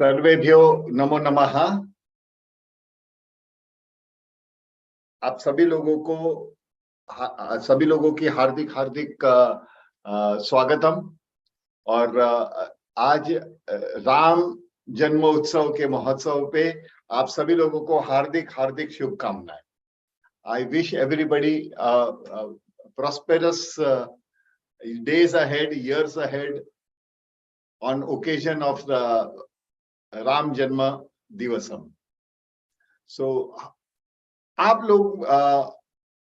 सर्वेभ्यो नमो नमः। आप सभी लोगों की हार्दिक हार्दिक स्वागतम। और आज राम जन्मोत्सव के महोत्सव पे आप सभी लोगों को हार्दिक हार्दिक शुभकामनाएं। I wish everybody prosperous days ahead, years ahead on occasion of the Ram Janma Divasam. So, आप लोग,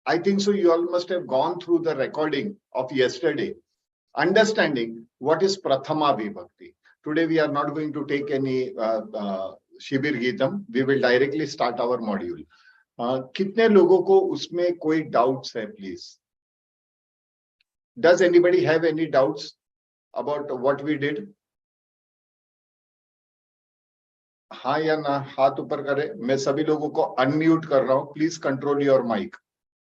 I think so you all must have gone through the recording of yesterday, understanding what is Prathama Vibhakti. Today we are not going to take any Shibir Geetam. We will directly start our module. कितने लोगों को उसमें कोई doubts है, please? Does anybody have any doubts about what we did? हाँ या ना, हाथ ऊपर करें। मैं सभी लोगों को अनम्यूट कर रहा हूं। Please control your mic,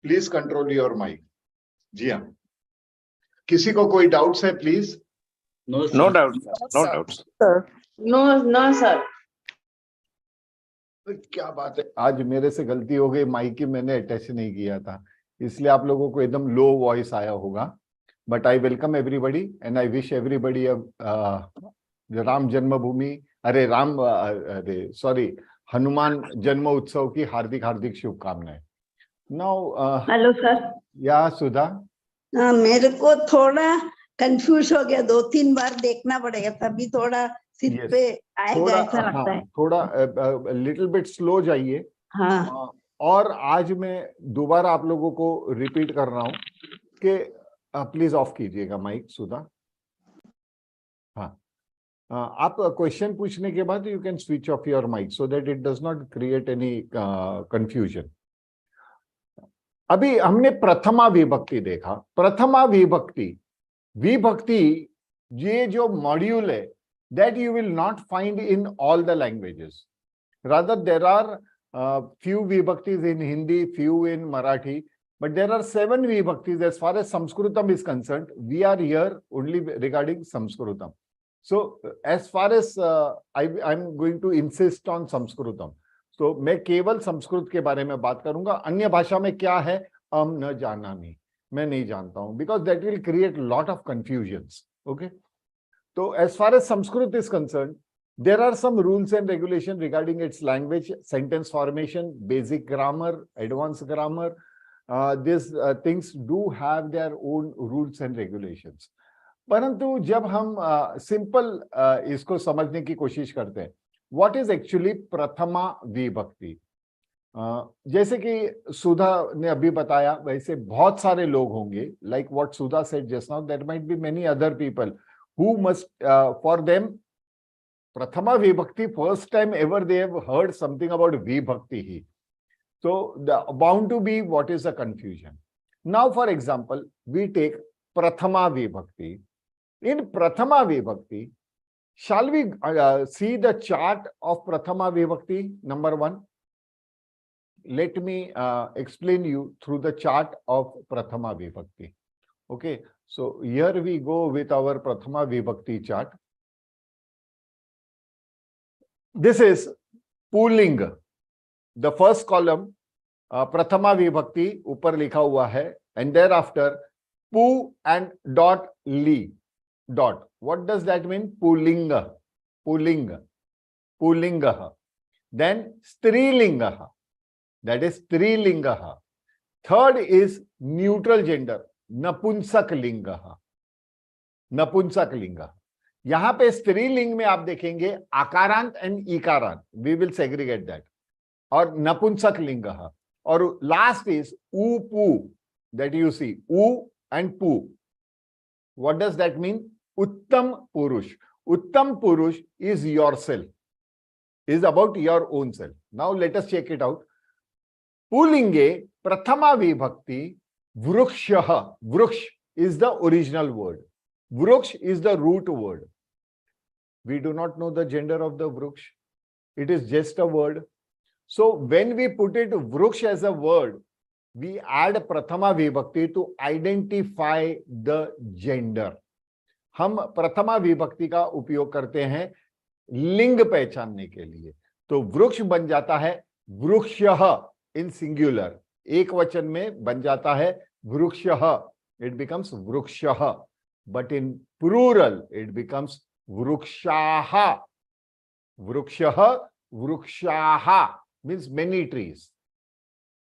please control your mic. जी हाँ, किसी को कोई डाउट्स है please? No doubts no sir. क्या बात है, आज मेरे से गलती हो गई, माइक ही मैंने अटैच नहीं किया था, इसलिए आप लोगों को एकदम लो वॉइस आया होगा। But I welcome everybody and I wish everybody Ram जन्मभूमि हनुमान जन्म उत्सव की हार्दिक हार्दिक शुभकामनाएं। Now hello sir. या सुधा, मेरे को थोड़ा कंफ्यूज हो गया, 2-3 बार देखना पड़ेगा तभी थोड़ा सिर पे आएगा, ऐसा लगता है। थोड़ा लिटिल बिट स्लो जाइए। हाँ। और आज मैं दोबारा आप लोगों को रिपीट कर रहा हूँ कि प्लीज ऑफ कीजिएगा माइक सुधा। हाँ, आप क्वेश्चन पूछने के बाद you can switch off your mic so that it does not create any confusion. अभी हमने प्रथमा विभक्ति देखा। प्रथमा विभक्ति ये जो मॉड्यूल है that you will not find in all the languages, rather there are few vibhaktis in Hindi, few in Marathi, but there are 7 vibhaktis as far as Sanskritam is concerned. We are here only regarding Sanskritam. So as far as I'm going to insist on Sanskritam. So मैं केवल संस्कृत के बारे में बात करूंगा। अन्य भाषा में क्या है न जानामि, मैं नहीं जानता हूं, because that will create lot of confusions. Okay, so as far as Sanskrit is concerned, there are some rules and regulations regarding its language, sentence formation, basic grammar, advanced grammar. These things do have their own rules and regulations. परंतु जब हम simple इसको समझने की कोशिश करते हैं, what is actually प्रथमा विभक्ति? जैसे कि सुधा ने अभी बताया, वैसे बहुत सारे लोग होंगे, like what Sudha said just now, there might be many other people who must, for them, Prathama Vibhakti, first time ever they have heard something about Vibhakti hi. So bound to be what is the confusion. Now for example, we take Prathama Vibhakti. In Prathama Vibhakti, shall we see the chart of Prathama Vibhakti number 1? Let me explain you through the chart of Prathama Vibhakti. Okay, so here we go with our Prathama Vibhakti chart. This is Pulling. The first column, Prathama Vibhakti, ऊपर लिखा हुआ है, and thereafter Pu and dot li. Dot. What does that mean? Pullinga. Then Strilinga. That is Strilinga. Third is neutral gender. Napunsaklinga. यहाँ पे स्त्रीलिंग में आप देखेंगे आकारांत एंड इकारांत, वी विल सेग्रीगेट दैट, और नपुंसक लिंग, और लास्ट इज ऊ पू, दैट यू सी ऊ एंड पू. What does that mean? उत्तम पुरुष. उत्तम पुरुष is yourself, is about your own self. Now let us check it out. पुल्लिंगे प्रथमा विभक्ति वृक्षः. वृक्ष is the original word. Vruksh is the root word. We do not know the gender of the vruksh. It is just a word. So when we put it vruksh as a word, we add prathama vibhakti to identify the gender. हम प्रथमा विभक्ति का उपयोग करते हैं लिंग पहचानने के लिए। तो वृक्ष बन जाता है वृक्षः इन सिंगुलर, एक वचन में बन जाता है वृक्षः, इट बिकम्स वृक्षः, but in plural it becomes वृक्षाः। वृक्षः वृक्षाः मीन्स मेनी ट्रीज,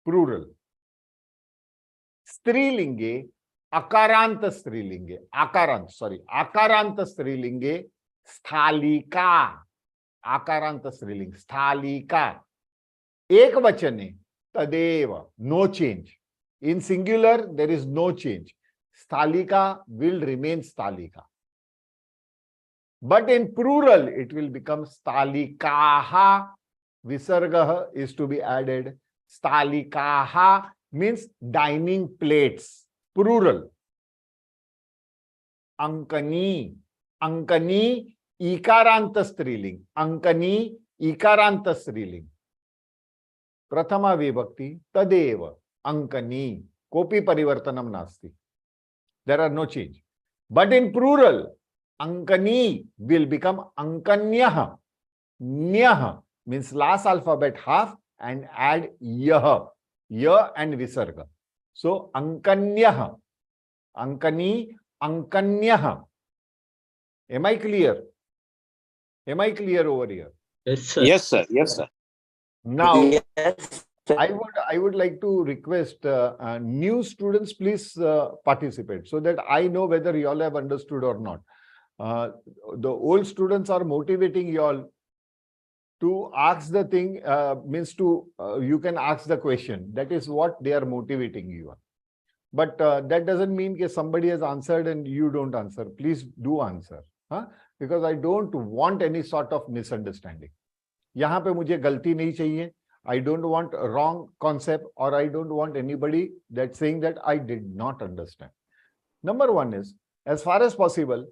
प्लूरल। स्त्रीलिंगे अकारांत स्त्रीलिंगे, आकारांत स्त्रीलिंगे स्थालिका, आकारांत स्त्रीलिंग स्थालिका। एक वचने तदेव, no change, in singular there is no change, स्थालिका विल रिमेन स्थालिका, but in plural it will become stalikaha, visargah is to be added, stalikaha means dining plates, plural. Ankani, ankani ikaranta स्त्रीलिंग, ankani ikaranta स्त्रीलिंग, प्रथमा विभक्ति तदेव ankani, कोपि परिवर्तनम नास्ति, there are no change, but in plural Ankani will become Ankanyah. Nyah means last alphabet half and add yah, yah and visarga. So Ankanyah, Ankani, Ankanyah. Am I clear? Am I clear over here? Yes, sir. Yes, sir. Yes, sir. Now, Yes. I would like to request new students, please participate so that I know whether you all have understood or not. The old students are motivating you all to ask the thing, means to, you can ask the question. That is what they are motivating you on. But that doesn't mean that somebody has answered and you don't answer. Please do answer. Huh? Because I don't want any sort of misunderstanding. यहाँ पे मुझे गलती नहीं चाहिए. I don't want a wrong concept, or I don't want anybody that saying that I did not understand. Number one is, as far as possible,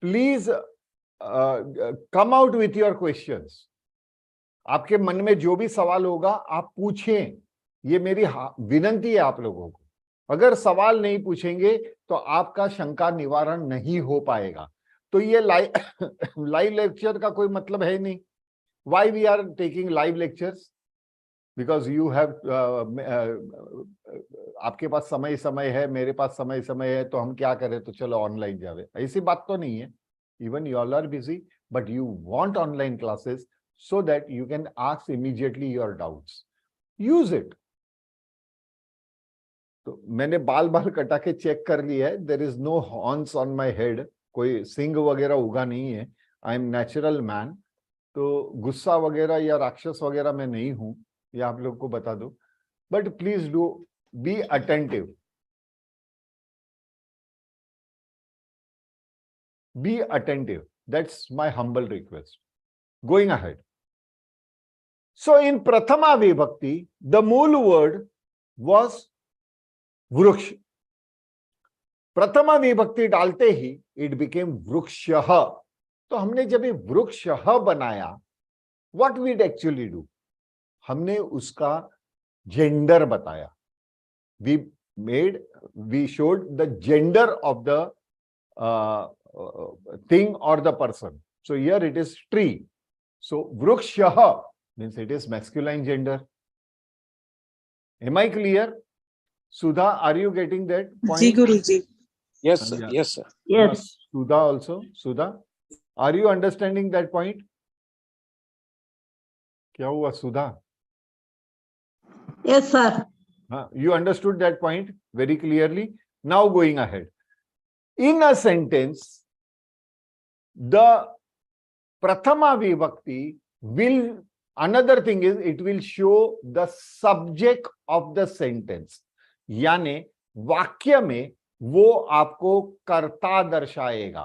please come out with your questions. आपके मन में जो भी सवाल होगा आप पूछें, ये मेरी विनंती है आप लोगों को. अगर सवाल नहीं पूछेंगे तो आपका शंका निवारण नहीं हो पाएगा. तो ये लाइव लेक्चर का कोई मतलब है नहीं. Why we are taking live lectures? Because you have आपके पास समय है, मेरे पास समय है, तो हम क्या करें, तो चलो ऑनलाइन जावे. ऐसी बात तो नहीं है. Even you all are busy, but you want online classes so that you can ask immediately your doubts. Use it. तो मैंने बाल कटा के चेक कर लिया है. There is no horns on my head. कोई सिंग वगैरह उगा नहीं है. I am natural man. तो गुस्सा वगैरह या राक्षस वगैरह मैं नहीं हूं, ये आप लोग को बता दो. But please do be attentive. Be attentive. That's my humble request. Going ahead. So in Prathama Vibhakti, the mool word was वृक्ष. प्रथमा विभक्ति डालते ही इट बिकेम वृक्षः. तो हमने जब ये वृक्षः बनाया, व्हाट वी एक्चुअली डू, हमने उसका जेंडर बताया. We showed the gender of the thing और the person. So here it is tree. So वृक्षः means it is masculine gender. Am I clear? Sudha, are you getting that point? Ji Guruji. Yes, sir. Yeah. Yes, sir. Yes. Sudha also. Sudha, are you understanding that point? क्या हुआ Sudha? Yes, sir. You understood that point very clearly. Now going ahead. In a sentence, the Prathama Vibhakti will, another thing is, it will show the subject of the sentence. यानी वाक्य में वो आपको कर्ता दर्शाएगा.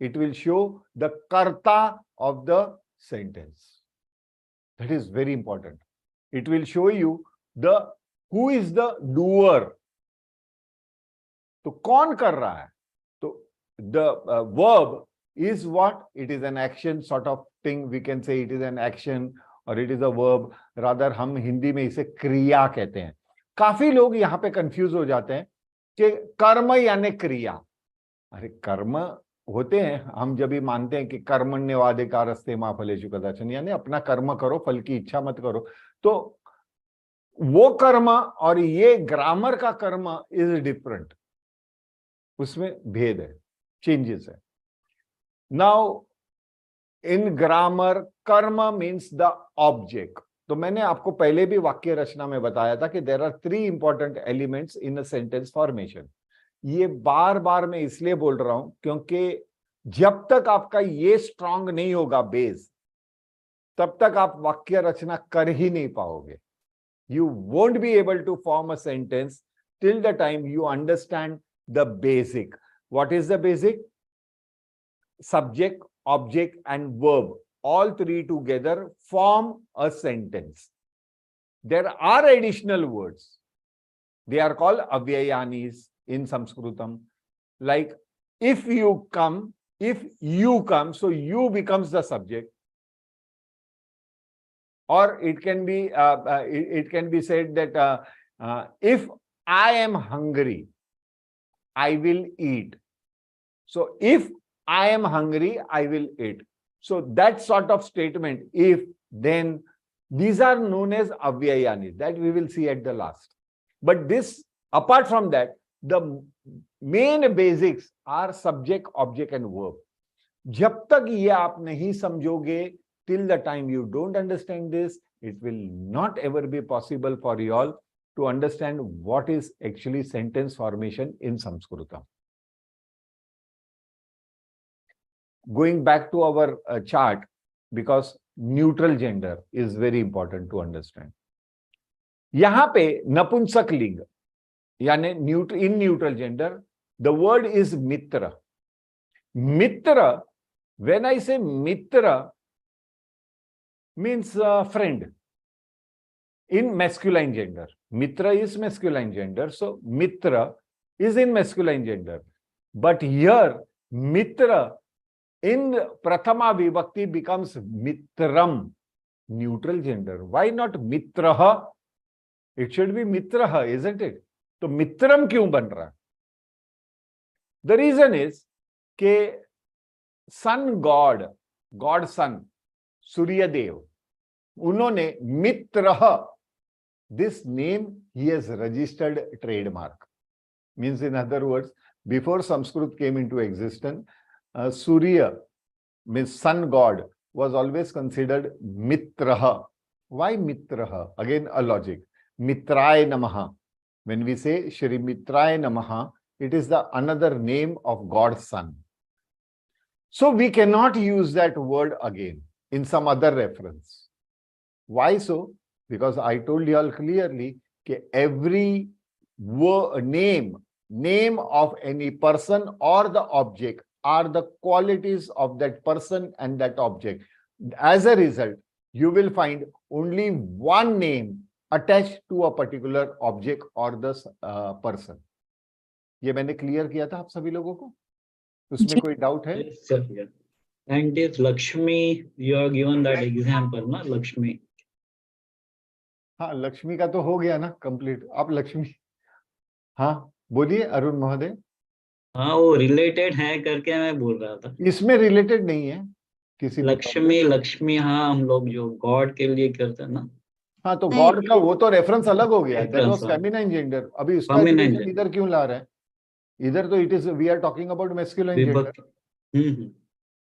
It will show the karta of the sentence. That is very important. It will show you the who is the doer. तो कौन कर रहा है? तो the verb is what? It is an action sort of thing. We can say it is an action or it is a verb. Rather हम हिंदी में इसे क्रिया कहते हैं. काफी लोग यहाँ पे कंफ्यूज हो जाते हैं कि कर्म यानी क्रिया। अरे कर्म होते हैं, हम जब भी मानते हैं कि कर्मण्यवाधिकारस्ते मा फलेषु कदाचन, यानी अपना कर्म करो, फल की इच्छा मत करो, तो वो कर्म और ये ग्रामर का कर्म इज डिफरेंट, उसमें भेद है, चेंजेस है। नाउ इन ग्रामर कर्म मीन्स द ऑब्जेक्ट। तो मैंने आपको पहले भी वाक्य रचना में बताया था कि there are 3 important elements in a sentence formation. ये बार बार मैं इसलिए बोल रहा हूं क्योंकि जब तक आपका ये स्ट्रांग नहीं होगा बेस, तब तक आप वाक्य रचना कर ही नहीं पाओगे। You won't be able to form a sentence till the time you understand the basic. What is the basic? Subject, object, and verb. All 3 together form a sentence. There are additional words. They are called avyayanis in Sanskritam. Like if you come, so you becomes the subject. Or it can be said that if I am hungry, I will eat. So if I am hungry, I will eat. So that sort of statement, if, then, these are known as avyayanis, that we will see at the last. But this, apart from that, the main basics are subject, object, and verb. जब तक ये आप नहीं समझोगे, till the time you don't understand this, it will not ever be possible for you all to understand what is actually sentence formation in Sanskritam. Going back to our chart, because neutral gender is very important to understand. यहाँ पे नपुंसक लिंग यानी in neutral gender, the word is mitra. Mitra, when I say mitra, means friend in masculine gender. Mitra is masculine gender, so mitra is in masculine gender. But here mitra in prathama vibhakti becomes mitram, neutral gender. Why not mitraha? It should be mitraha, isn't it? तो मित्रम क्यों बन रहा? The reason is कि sun god, god sun, Surya Dev, उन्होंने मित्रह, this name he has registered trademark. Means in other words, before Sanskrit came into existence, Surya means sun god was always considered mitraha. Why mitraha? Again a logic. Mitraye namaha. When we say Shri Mitraye namaha, it is the another name of God sun. So we cannot use that word again in some other reference. Why so? Because I told you all clearly that every word, name of any person or the object are the qualities of that person and that object. As a result, you will find only one name attached to a particular object or the person. ये मैंने clear किया था आप सभी लोगों को? उसमें कोई डाउट है? Yes, sir. Yeah. And this Lakshmi, you are given that example, na Lakshmi. हाँ, लक्ष्मी का तो हो गया ना कंप्लीट. आप लक्ष्मी, हाँ बोलिए अरुण महोदय. हाँ, वो रिलेटेड है करके मैं बोल रहा था. इसमें रिलेटेड नहीं है किसी लक्ष्मी, हाँ हम लोग जो गॉड के लिए करते हैं ना. हाँ, तो गॉड का वो तो रेफरेंस अलग हो गया. That was Reference, feminine gender. अभी इसका Feminine रिलेशन इधर क्यों ला रहा है? इधर तो it is, we are talking about masculine gender.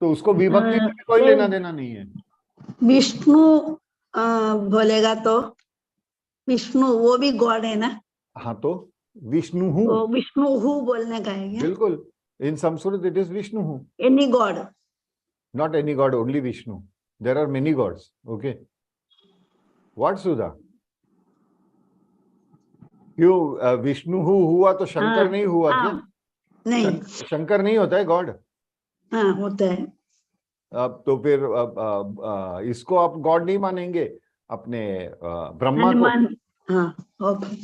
तो उसको विभक्ति से भी कोई लेना देना नहीं है. विष्णु बोलेगा तो विष्णु वो भी गॉड है ना. हाँ, तो विष्णु हूँ, तो विष्णु हूँ बोलने का है क्या? बिल्कुल. In Sanskrit it is Vishnu who. Any god, not any god, only Vishnu. There are many gods. Okay, what Sudha? क्यों विष्णु हुआ तो शंकर नहीं हुआ क्या? नहीं, शंकर नहीं होता है गॉड. हाँ होता है. अब तो फिर इसको आप गॉड नहीं मानेंगे अपने ब्रह्मा को. हाँ, ओके.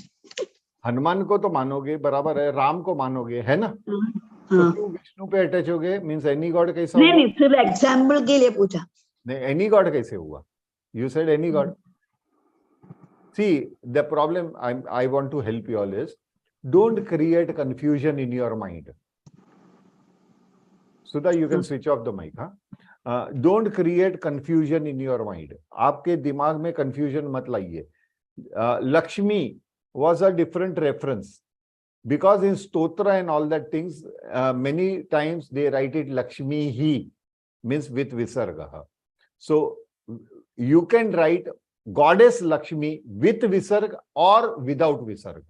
हनुमान को तो मानोगे, बराबर है. राम को मानोगे, है ना? तो क्यों विष्णु पे अटैच हो गए? मीन्स एनी गॉड कैसा हुआ? नहीं, सिर्फ एग्जाम्पल के लिए पूछा. नहीं, एनी गॉड कैसे हुआ? You said any God. See, the problem I want to help you all is, don't create confusion in your mind. Sudha, you can switch off the mic, huh? Don't create confusion in your mind. आपके दिमाग में confusion मत लाइए. Lakshmi was a different reference, because in stotra and all that things, many times they write it Lakshmi hi, means with visarga. So you can write goddess Lakshmi with visarga or without visarga.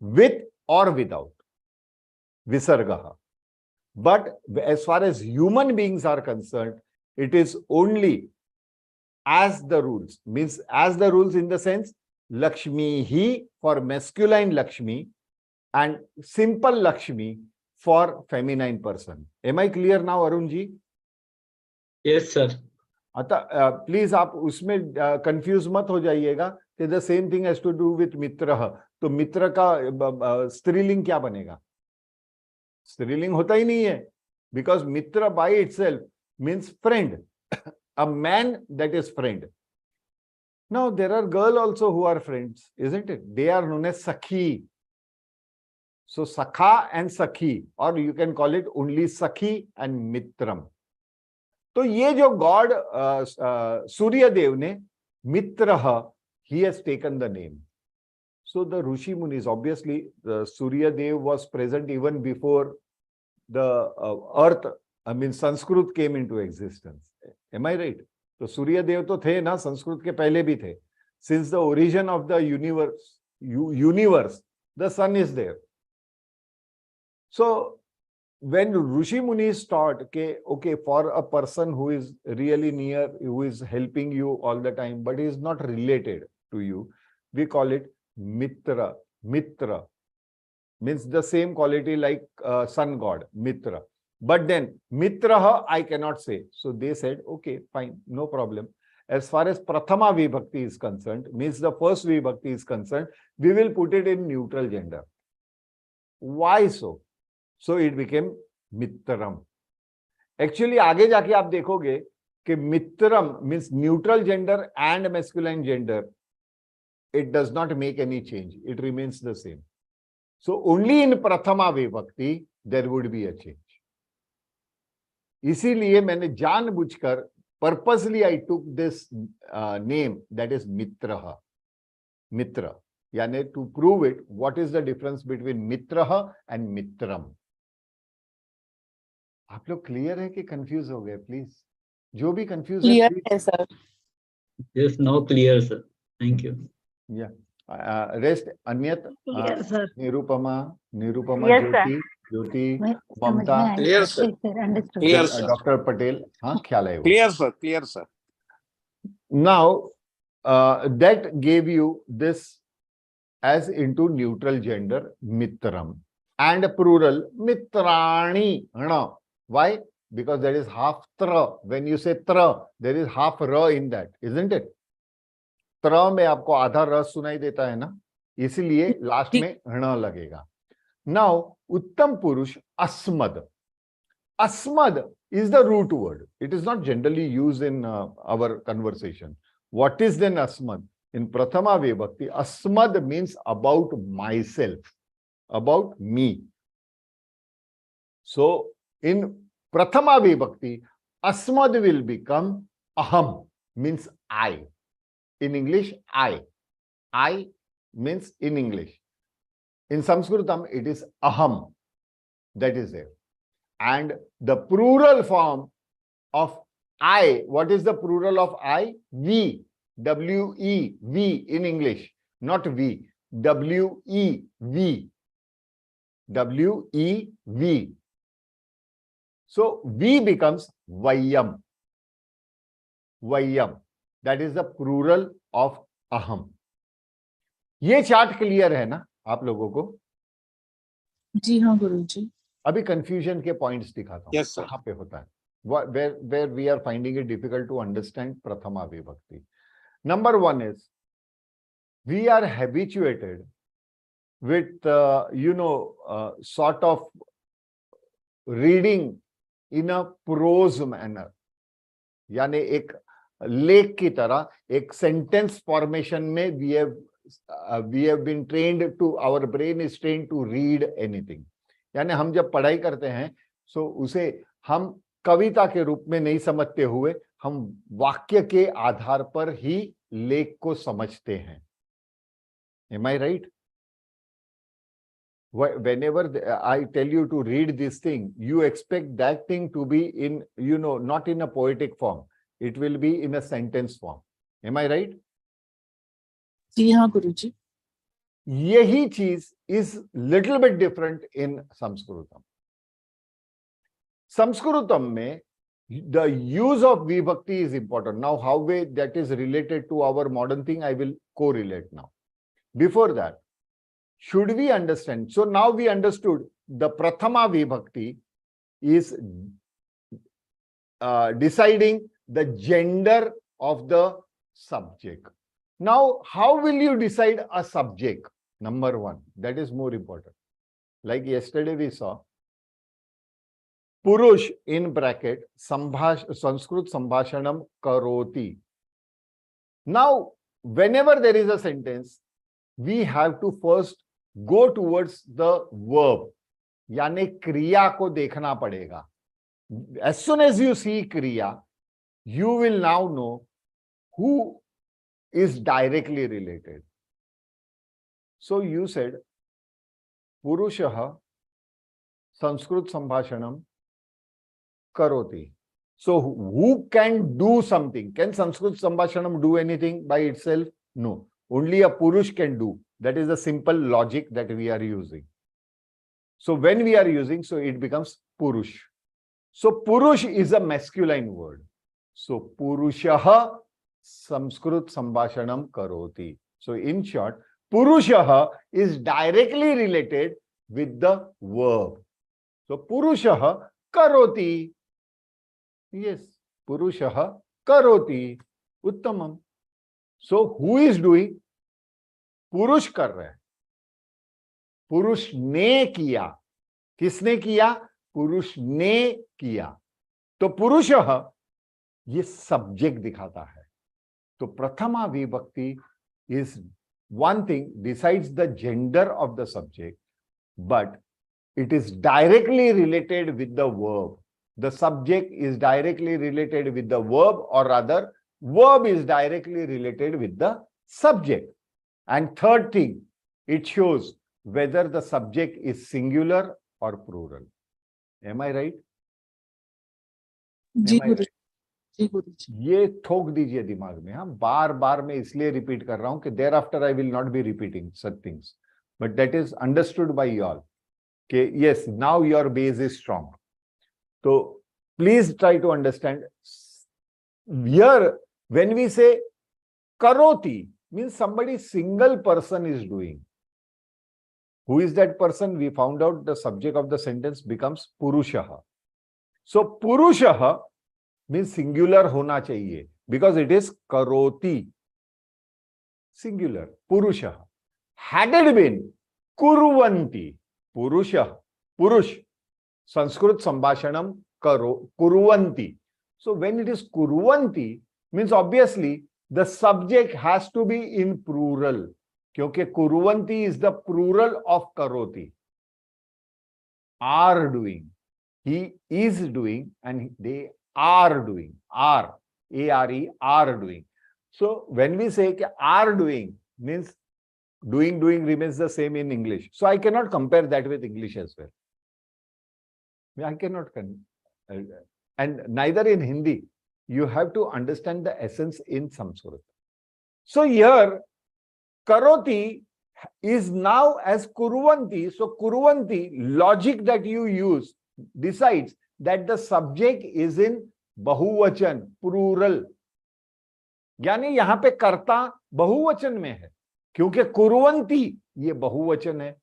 With or without visarga. But as far as human beings are concerned, it is only as the rules, means as the rules in the sense Lakshmi hi for masculine Lakshmi and simple Lakshmi for feminine person. Am I clear now, Arun ji? Yes, sir. आता please आप उसमें confuse मत हो जाइएगा कि the same thing has to do with mitra. तो मित्र का स्त्रीलिंग क्या बनेगा? स्त्रीलिंग होता ही नहीं है, बिकॉज मित्र by itself means friend, a man that is friend. Now there are girl also who are friends, isn't it? They are known as सखी. सो सखा एंड सखी, और you can call it only सखी and मित्रम. तो ये जो God सूर्य देव ने मित्र, he has taken the name. So the Rishi Munis, obviously Surya Dev was present even before the earth, I mean Sanskrit came into existence. Am I right? तो सूर्य देव तो थे ना, संस्कृत के पहले भी थे. Since the origin of the universe, the sun is there. So when Rishi Munis taught, okay, for a person who is really near, who is helping you all the time, but is not related to you, we call it Mitra. Mitra means the same quality like sun god, Mitra. But then Mitra I cannot say. So they said, okay, fine, no problem. As far as Prathama Vibhakti is concerned, means the first Vibhakti is concerned, we will put it in neutral gender. Why so? So it became Mitram. Actually, आगे जाके आप देखोगे कि Mitram means neutral gender and masculine gender. It does not make any change. It remains the same. So only in Prathama Vibhakti there would be a change. इसीलिए मैंने जानबूझकर purposely I took this name, that is Mitra. Mitra. यानी to prove it, what is the difference between Mitra and Mitram? आप लोग clear है कि confuse हो गए? प्लीज जो भी कंफ्यूज है, क्लियर है sir. Yes, now clear, sir. Thank you. या रेस्ट अन्यत Clear, sir. Nirupama Yes, sir. Jyoti Mamata Clear, sir. Clear, sir. Doctor Patel, हाँ ख्याल है वो. Clear, sir. Clear, sir. Now that gave you this as into neutral gender Mitram and plural Mitrani. No. Why? Because there is half tra. When you say tra, there is half ra in that, isn't it? tra में आपको आधा र सुनाई देता है ना, इसीलिए last में ण लगेगा. Now उत्तम पुरुष अस्मद. Asmad is the root word. It is not generally used in our conversation. What is then Asmad? In Prathama Vibhakti, Asmad means about myself, about me. So in Prathama Vibhakti, Asmad will become Aham, means I. In English, I. I means in English. In Sanskritam, it is Aham. That is there. And the plural form of I, what is the plural of I? We. W-E, we in English, not we. W-E, we. W-E, we. So, we becomes Vayam. Vayam. That is the plural of Aham. ये chart clear है ना आप लोगों को? जी हाँ गुरुजी. अभी confusion के points दिखाता हूं. Yes, sir. कहां पे होता है? Where we are finding it difficult to understand Prathama Vibhakti. Number one is, we are habituated with, sort of reading in a prose manner. यानी एक लेक की तरह एक सेंटेंस फॉर्मेशन में we have been trained to, our brain is trained to read anything. यानी हम जब पढ़ाई करते हैं सो उसे हम कविता के रूप में नहीं समझते हुए हम वाक्य के आधार पर ही लेख को समझते हैं। Am I right? Whenever I tell you to read this thing, you expect that thing to be in, not in a poetic form. It will be in a sentence form. Am I right? जी हाँ गुरुजी। यही चीज is little bit different in Sanskritam. Sanskritam में the use of vibhakti is important. Now, how way that is related to our modern thing, I will correlate now. Before that, should we understand? So now we understood the prathama vibhakti is deciding the gender of the subject. Now, how will you decide a subject? Number one, that is more important. Like yesterday we saw, Purush in bracket, Sanskrit Sambhashanam Karoti. Now, whenever there is a sentence, we have to first go towards the verb. यानी क्रिया को देखना पड़ेगा. As soon as you see kriya, you will now know who is directly related. So you said, Purushaha Sanskrit Sambhashanam Karoti. So who can do something? Can Sanskrit Sambhashanam do anything by itself? No. Only a Purush can do. That is the simple logic that we are using. So when we are using, so it becomes Purush. So Purush is a masculine word. So Purushaha Sanskrit Sambhashanam Karoti. So in short, Purushaha is directly related with the verb. So Purushaha Karoti. Yes, Purushaha Karoti. Uttamam. So who is doing? पुरुष कर रहे हैं. पुरुष ने किया. किसने किया? पुरुष ने किया. तो पुरुषः ये सब्जेक्ट दिखाता है. तो प्रथमा विभक्ति is one thing, decides the gender of the subject, but it is directly related with the verb. The subject is directly related with the verb, or rather verb is directly related with the subject. And third thing, it shows whether the subject is singular or plural. Am I right? जी गुरुजी, जी गुरुजी। ये ठोक दीजिए दिमाग में. हाँ, बार बार मैं इसलिए repeat कर रहा हूं कि thereafter I will not be repeating such things, but that is understood by you all कि yes, now your base is strong. तो please try to understand. Here when we say karoti means somebody single person is doing. Who is that person? We found out the subject of the sentence becomes Purushaha. So Purushaha means singular hona chahiye because it is karoti. Singular. Purushaha. Had it been Kurvanti, Purusha, Purush, Sanskrit Sambhashanam Kurvanti. So when it is Kurvanti, means obviously the subject has to be in plural. क्योंकि Kurvanti is the plural of Karoti. Are doing. He is doing and they are doing. Are. A-R-E, are doing. So when we say are doing, means doing remains the same in English. So I cannot compare that with English as well. I cannot. And neither in Hindi. You have to understand the essence in Sanskrit. So here, Karoti is now as Kurvanti. So Kurvanti, logic that you use decides that the subject is in Bahuvachan, plural. यानी यहाँ पे कर्ता बहुवचन में है क्योंकि कुर्वन्ति ये बहुवचन है.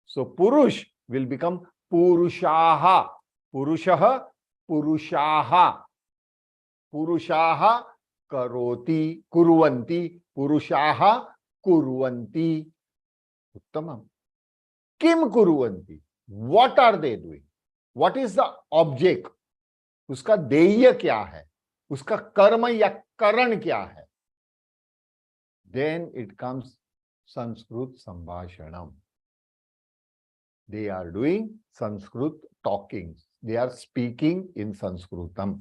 So Purush will become Purushaha. Purushaha, Purushaha. Purushaha karoti, kurvanti, Purushaha kurvanti. Uttamam. Kim kurvanti? What are they doing? What is the object? उसका देय क्या है? उसका कर्म या करण क्या है? Then it comes Sanskrit Sambhashanam. They are doing Sanskrit talking. They are speaking in Sanskritam.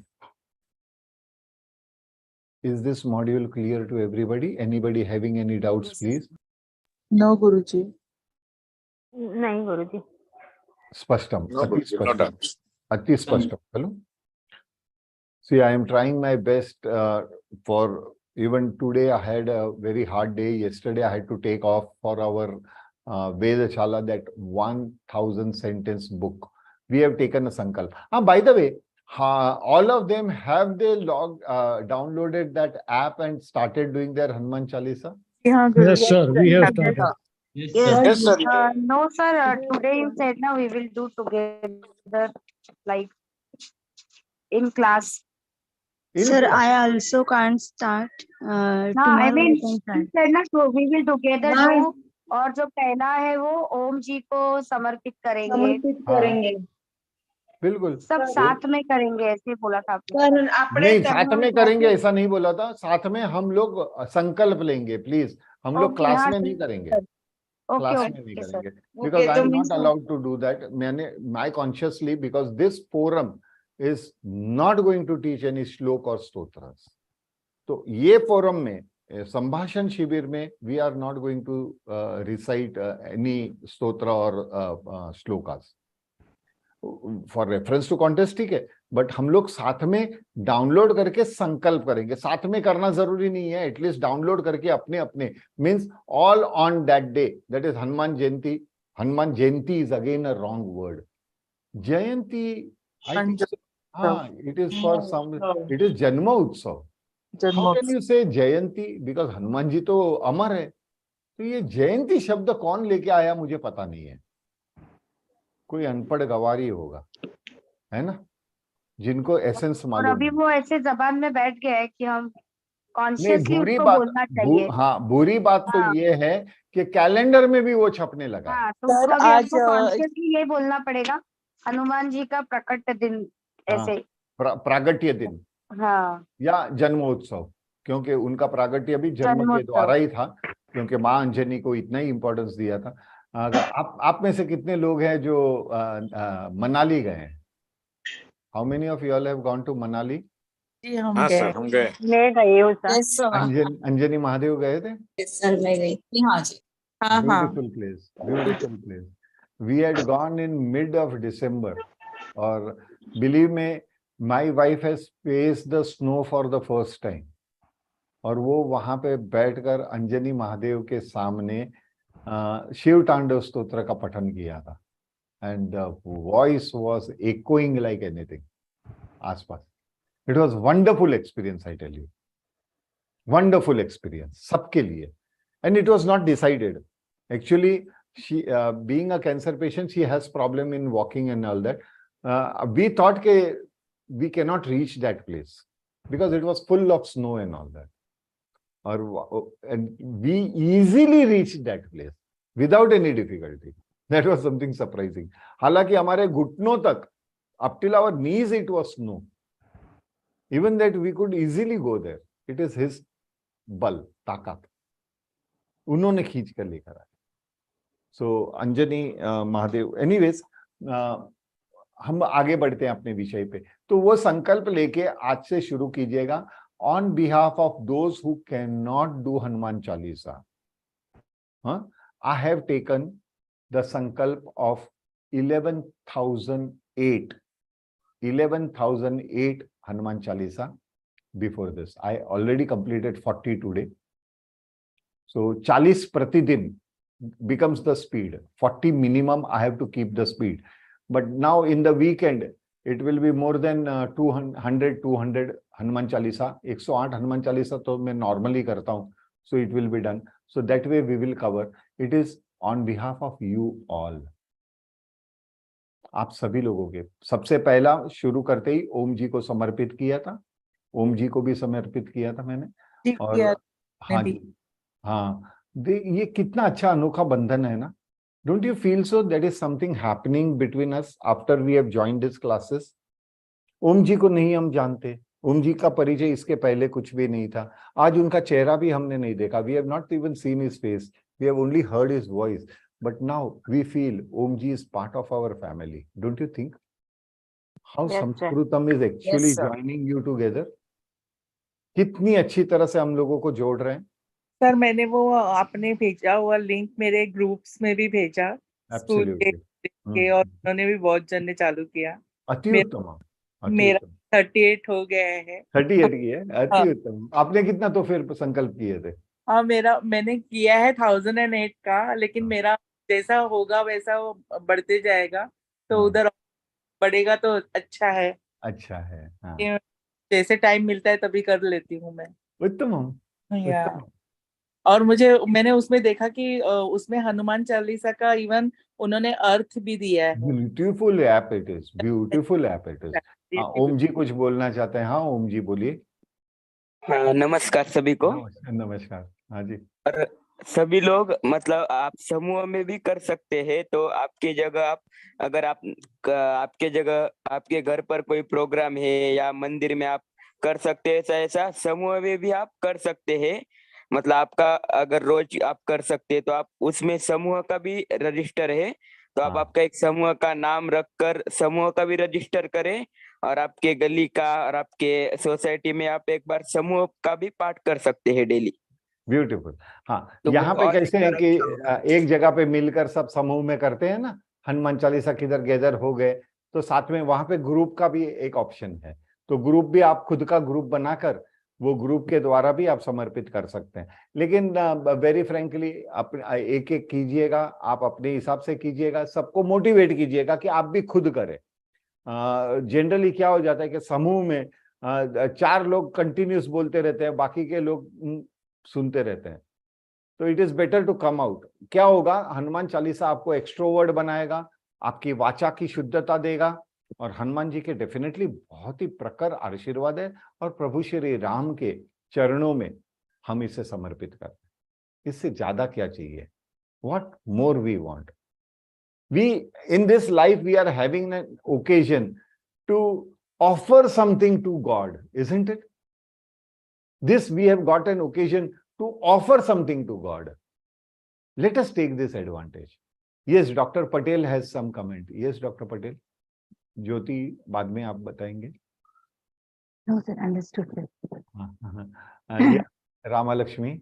Is this module clear to everybody? Anybody having any doubts, please? No, Guruji. नहीं गुरुजी. Spashtam. No, Ati Guruji, no spashtam. doubts. Ati spashtam. Hello? See, I am trying my best for even today. I had a very hard day. Yesterday, I had to take off for our Vedshala, that 1000 sentence book. We have taken a sankalp. By the way, all of them, have they downloaded that app and started doing their Hanuman Chalisa? Yeah, Yes, Guruji. sir. We have started. Yes, Yes. sir. Yes, sir. No sir, today you said now we will do together like in class. Sir, I also can't start. No, I Tomorrow mean I can you start. said ना so we will together do. और जो पहला है वो ओम जी को समर्पित करेंगे. बिल्कुल. सब साथ में करेंगे ऐसे बोला था आपने. नहीं, साथ में करेंगे ऐसा नहीं बोला था. साथ में हम लोग संकल्प लेंगे. प्लीज, हम लोग Okay, क्लास हाँ, में नहीं ठीक करेंगे. Okay, क्लास में नहीं okay, sir. करेंगे. Because I am not allowed to do that. मैंने my consciously, because this forum is not going to teach any श्लोक और स्तोत्रस. तो ये फोरम में संभाषण शिविर में we are not going to recite any स्तोत्र और श्लोकास. फॉर रेफरेंस टू कॉन्टेस्ट ठीक है, बट हम लोग साथ में डाउनलोड करके संकल्प करेंगे. साथ में करना जरूरी नहीं है, एटलीस्ट डाउनलोड करके अपने अपने means all on that day, that is Hanuman Jayanti. Hanuman Jayanti is again a wrong word. Jayanti, हाँ, it is for some, it is janma utsav. How can you से जयंती? बिकॉज हनुमान जी तो अमर है. तो ये जयंती शब्द कौन लेके आया मुझे पता नहीं है. कोई अनपढ़ गवारी होगा, है ना, जिनको एसेंस और मालूम. अभी वो ऐसे जबान में बैठ गया है कि हम नहीं, कॉन्शियसली बुरी उसको बात, बोलना चाहिए. हाँ, बुरी बात तो हाँ. ये है कि कैलेंडर में भी वो छपने लगा है. हाँ, तो सर, उसको अभी आज, हमको कॉन्शियसली ये बोलना पड़ेगा हनुमान जी का प्रकट दिन ऐसे. प्रागट्य दिन हाँ, या जन्मोत्सव, क्योंकि उनका प्रागट्य भी जन्म के जन्मोत्सव. द्वारा ही था, क्योंकि माँ अंजनी को इतना ही इंपॉर्टेंस दिया था. आप में से कितने लोग हैं जो मनाली गए हैं? How many of you all have gone to Manali? जी, हम हाँ गए. सर, हम गए. मैं गई हूँ sir. Yes, sir. Anjani Mahadev गए थे? सर मैं गई. हाँ जी. हाँ, हाँ. Beautiful place, beautiful place. We had gone in mid of December, और believe me, my wife has faced the snow for the first time. और वो वहां पे बैठकर अंजनी महादेव के सामने शिव तांडव स्तोत्र का पठन किया था. And the voice was echoing like anything आसपास. It was wonderful experience, I tell you. Wonderful experience सबके लिए. And it was not decided. Actually, she, being a cancer patient, she has problem in walking and all that. We thought that we cannot reach that place because it was full of snow and all that. And we easily reached that place without any difficulty. That was something surprising. हालांकि हमारे घुटनों तक, up till our knees, it was snow. Even that we could easily go there. It is his बल, ताकत. उन्होंने खींच कर लेकर आए. सो अंजनी महादेव. एनीवेज, हम आगे बढ़ते हैं अपने विषय पे. तो वो संकल्प लेके आज से शुरू कीजिएगा. On behalf of those who can not do Hanuman Chalisa, I have taken the संकल्प of 11,008 Hanuman Chalisa. Before this, I already completed 40 today. So 40 pratidin becomes the speed. 40 minimum, I have to keep the speed. But now in the weekend, it will be more than 200 Hanuman Chalisa. 108 Hanuman Chalisa तो मैं normally करता हूँ. So it will be done. So that way we will cover. It is on behalf of you all. आप सभी लोगों के. सबसे पहला शुरू करते ही ओम जी को समर्पित किया था. ओम जी को भी समर्पित किया था मैंने. और हाँ जी, हाँ, ये कितना अच्छा अनोखा बंधन है ना. Don't you feel so that is something happening between us after we have joined this classes. Om ji को नहीं हम जानते, ओम जी का परिचय इसके पहले कुछ भी नहीं था, आज उनका चेहरा भी हमने नहीं देखा, we have not even seen his face, we have only heard his voice, but now we feel Om ji is part of our family. Don't you think how Yes, sir. Sanskritam is actually joining you together? कितनी अच्छी तरह से हम लोगों को जोड़ रहे हैं. सर मैंने वो आपने भेजा हुआ लिंक मेरे ग्रुप्स में भी भेजा स्कूल के, और उन्होंने भी बहुत जनने चालू किया. अति उत्तम. मेरा 38 हो गया है. 38 की है, अति उत्तम. आपने कितना तो फिर संकल्प किए थे? हाँ, मैंने किया है 1008 का, लेकिन मेरा जैसा होगा वैसा वो बढ़ते जाएगा, तो उधर बढ़ेगा तो अच्छा है. अच्छा है. हाँ. जैसे टाइम मिलता है तभी कर लेती हूँ मैं. उत्तम. और मैंने उसमें देखा कि उसमें हनुमान चालीसा का इवन उन्होंने अर्थ भी दिया है. Beautiful app it is, beautiful app it is. हाँ, ओम जी कुछ बोलना चाहते हैं. हाँ ओम जी बोलिए. हाँ, नमस्कार सभी को. नमस्कार. हाँ जी. और सभी लोग मतलब आप समूह में भी कर सकते हैं, तो आपकी जगह आप अगर आपके जगह आपके घर पर कोई प्रोग्राम है या मंदिर में आप कर सकते हैं, ऐसा समूह में भी आप कर सकते हैं. मतलब आपका अगर रोज आप कर सकते हैं तो आप उसमें समूह का भी रजिस्टर है, तो आप आपका एक समूह का नाम रखकर समूह का भी रजिस्टर करें, और आपके गली का और आपके सोसाइटी में आप एक बार समूह का भी पाठ कर सकते हैं डेली. ब्यूटीफुल. हाँ, तो यहाँ पे कैसे है कि अच्छा एक जगह पे मिलकर सब समूह में करते हैं ना, हनुमान चालीसा किधर गैदर हो गए, तो साथ में वहां पे ग्रुप का भी एक ऑप्शन है. तो ग्रुप भी आप खुद का ग्रुप बनाकर वो ग्रुप के द्वारा भी आप समर्पित कर सकते हैं. लेकिन वेरी फ्रैंकली एक एक कीजिएगा, आप अपने हिसाब से कीजिएगा, सबको मोटिवेट कीजिएगा कि आप भी खुद करें. जनरली क्या हो जाता है कि समूह में 4 लोग कंटिन्यूस बोलते रहते हैं, बाकी के लोग सुनते रहते हैं. तो it is better to come out. क्या होगा, हनुमान चालीसा आपको एक्सट्रोवर्ट बनाएगा, आपकी वाचा की शुद्धता देगा, और हनुमान जी के डेफिनेटली बहुत ही प्रखर आशीर्वाद है, और प्रभु श्री राम के चरणों में हम इसे समर्पित करते हैं. इससे ज्यादा क्या चाहिए? What more we want? We in this life we are having an occasion to offer something to God, isn't it? This we have got an occasion to offer something to God. Let us take this advantage. Yes, Dr. Patel has some comment. Yes, Dr. Patel. Jyoti, बाद में आप बताएंगे. No, sir, understood. Yeah, Ramalakshmi.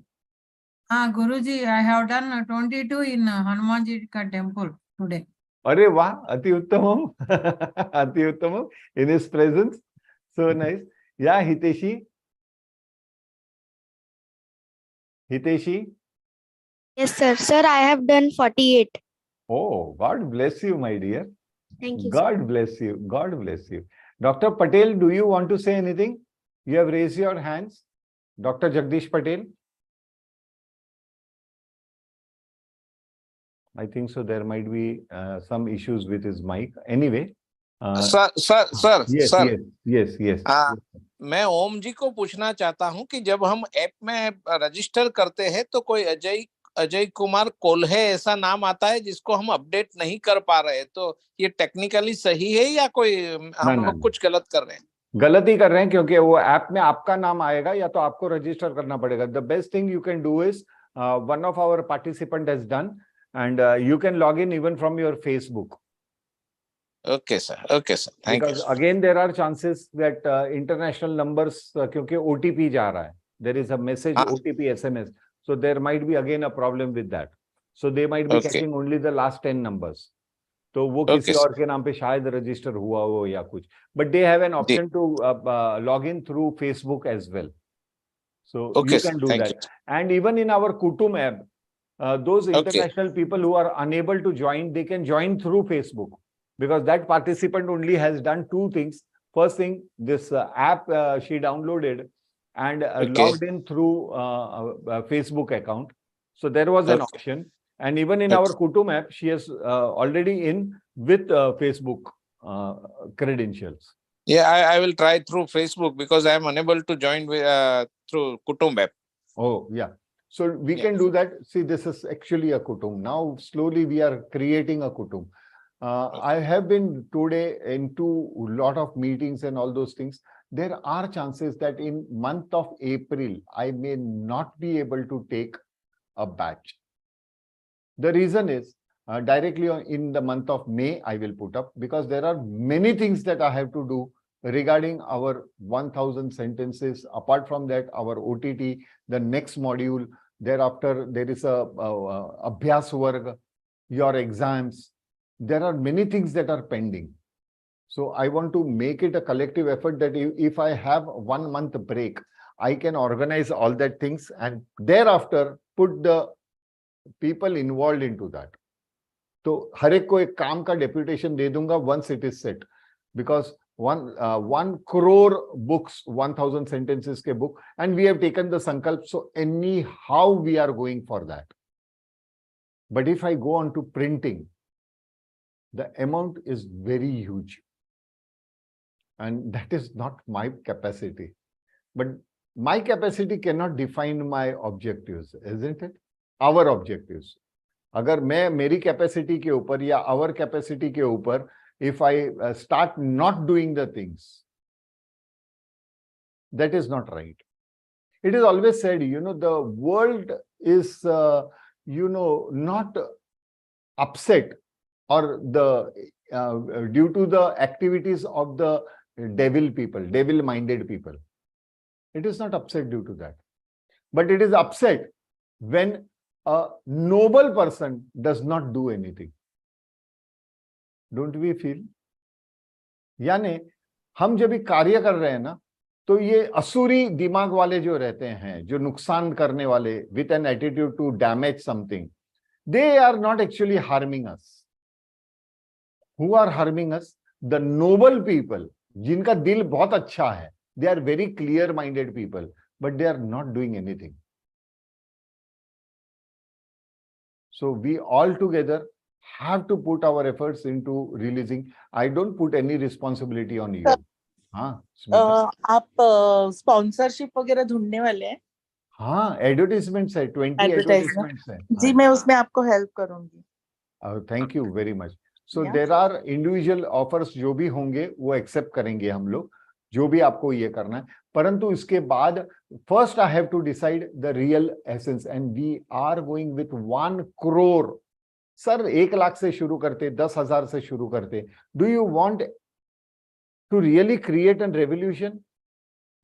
Guruji, I have done 22 in Hanumanji temple today. अरे वाह, अति उत्तमम. अति उत्तमम. In his presence. So nice. Yeah, Hiteshi. Hiteshi. Yes, sir. Sir, I have done 48. Oh, God bless you, my dear. Thank you. God bless you. God bless you. Dr. Patel, do you want to say anything? You have raised your hands. Dr. Jagdish Patel. I think so. There might be some issues with his mic. Anyway. Sir. Yes. मैं ओम जी को पूछना चाहता हूं कि जब हम app में register करते हैं तो कोई अजय कुमार कोल्हे ऐसा नाम आता है जिसको हम अपडेट नहीं कर पा रहे, तो ये टेक्निकली सही है या कोई हम लोग कुछ गलत कर रहे हैं? गलत ही कर रहे हैं, क्योंकि वो ऐप में आपका नाम आएगा या तो आपको रजिस्टर करना पड़ेगा. The best thing you can do is, one of our participant has done, and you can log in even from your Facebook. Okay sir. Thank because you. Again there are chances that international numbers, क्योंकि OTP जा रहा है, there is a message OTP SMS, so there might be again a problem with that, so they might be catching only the last 10 numbers. तो वो किसी और के नाम पे शायद रजिस्टर हुआ हो या कुछ, but they have an option to log in through Facebook as well, so you can do that. And even in our Kutum app, those international people who are unable to join, they can join through Facebook, because that participant only has done 2 things. First thing, this app she downloaded and logged in through Facebook account. So there was an option. And even in our Kutum app, she is already in with Facebook credentials. Yeah, I will try through Facebook because I am unable to join with, through Kutum app. Oh, yeah. So we can do that. See, this is actually a Kutum. Now, slowly we are creating a Kutum. I have been today into a lot of meetings and all those things. there are chances that in month of April, I may not be able to take a batch. The reason is directly in the month of May, I will put up, because there are many things that I have to do regarding our 1000 sentences. Apart from that, our OTT, the next module, thereafter there is a Abhyas Varg, your exams. There are many things that are pending. So I want to make it a collective effort that if I have 1 month break, I can organize all that things and thereafter put the people involved into that. तो हर एक को एक काम का deputation दे दूंगा once it is set, because 1 crore books, 1000 sentences के book, and we have taken the sankalp, so anyhow we are going for that. But if I go on to printing, the amount is very huge, and that is not my capacity. But my capacity cannot define my objectives, isn't it? Our objectives. अगर मैं मेरी capacity के ऊपर या our capacity के ऊपर if I start not doing the things, that is not right. It is always said, the world is, not upset or due to the activities of the devil people, devil-minded people. It is not upset due to that. But it is upset when a noble person does not do anything. Don't we feel? यानी हम जब भी कार्य कर रहे हैं ना, तो ये असुरी दिमाग वाले जो रहते हैं, जो नुकसान करने वाले, with an attitude to damage something, they are not actually harming us. Who are harming us? The noble people, जिनका दिल बहुत अच्छा है. They are very clear-minded people, but they are not doing anything. So we all together have to put our efforts into releasing. I don't put any responsibility on you. हाँ, आप sponsorship वगैरह ढूंढने वाले हैं? हाँ, एडवर्टाइजमेंट्स है, 20 advertisements है. जी, मैं उसमें आपको हेल्प करूंगी. Thank you very much. So there are individual offers जो भी होंगे वो एक्सेप्ट करेंगे हम लोग, जो भी आपको ये करना है. परंतु इसके बाद first I have to decide the real essence, and we are going with 1 crore. Sir 1 lakh से शुरू करते, 10,000 से शुरू करते. Do you want to really create a revolution?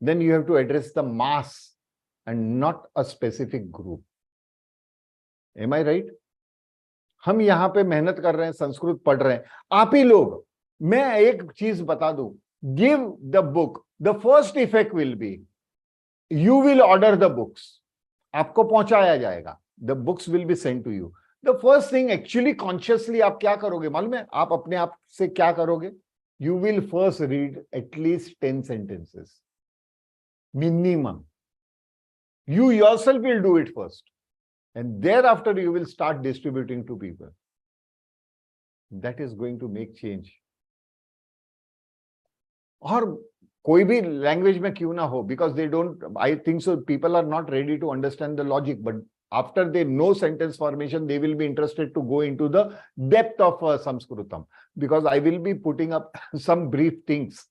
Then you have to address the mass and not a specific group. Am I right? हम यहाँ पे मेहनत कर रहे हैं, संस्कृत पढ़ रहे हैं, आप ही लोग. मैं एक चीज बता दूं, give the book. The first effect will be, you will order the books. आपको पहुंचाया जाएगा. The books will be sent to you. The first thing actually consciously आप क्या करोगे मालूम है? आप अपने आप से क्या करोगे? You will first read at least 10 sentences. Minimum. You yourself will do it first. And thereafter you will start distributing to people. That is going to make change. और कोई भी लैंग्वेज में क्यों ना हो, because they don't, I think so, people are not ready to understand the logic, but after they know sentence formation, they will be interested to go into the depth of Sanskritam, because I will be putting up some brief things.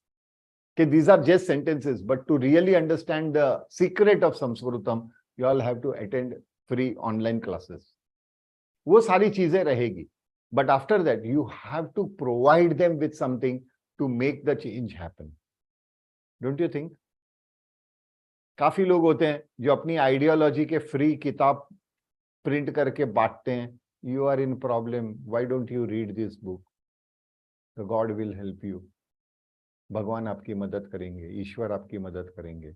Okay, these are just sentences, but to really understand the secret of Sanskritam, you all have to attend free online classes. वो सारी चीजें रहेगी, but after that, you have to provide them with something to make the change happen. Don't you think? काफी लोग होते हैं जो अपनी आइडियोलॉजी के फ्री किताब प्रिंट करके बांटते हैं. You are in problem. Why don't you read this book? The God will help you. भगवान आपकी मदद करेंगे, ईश्वर आपकी मदद करेंगे.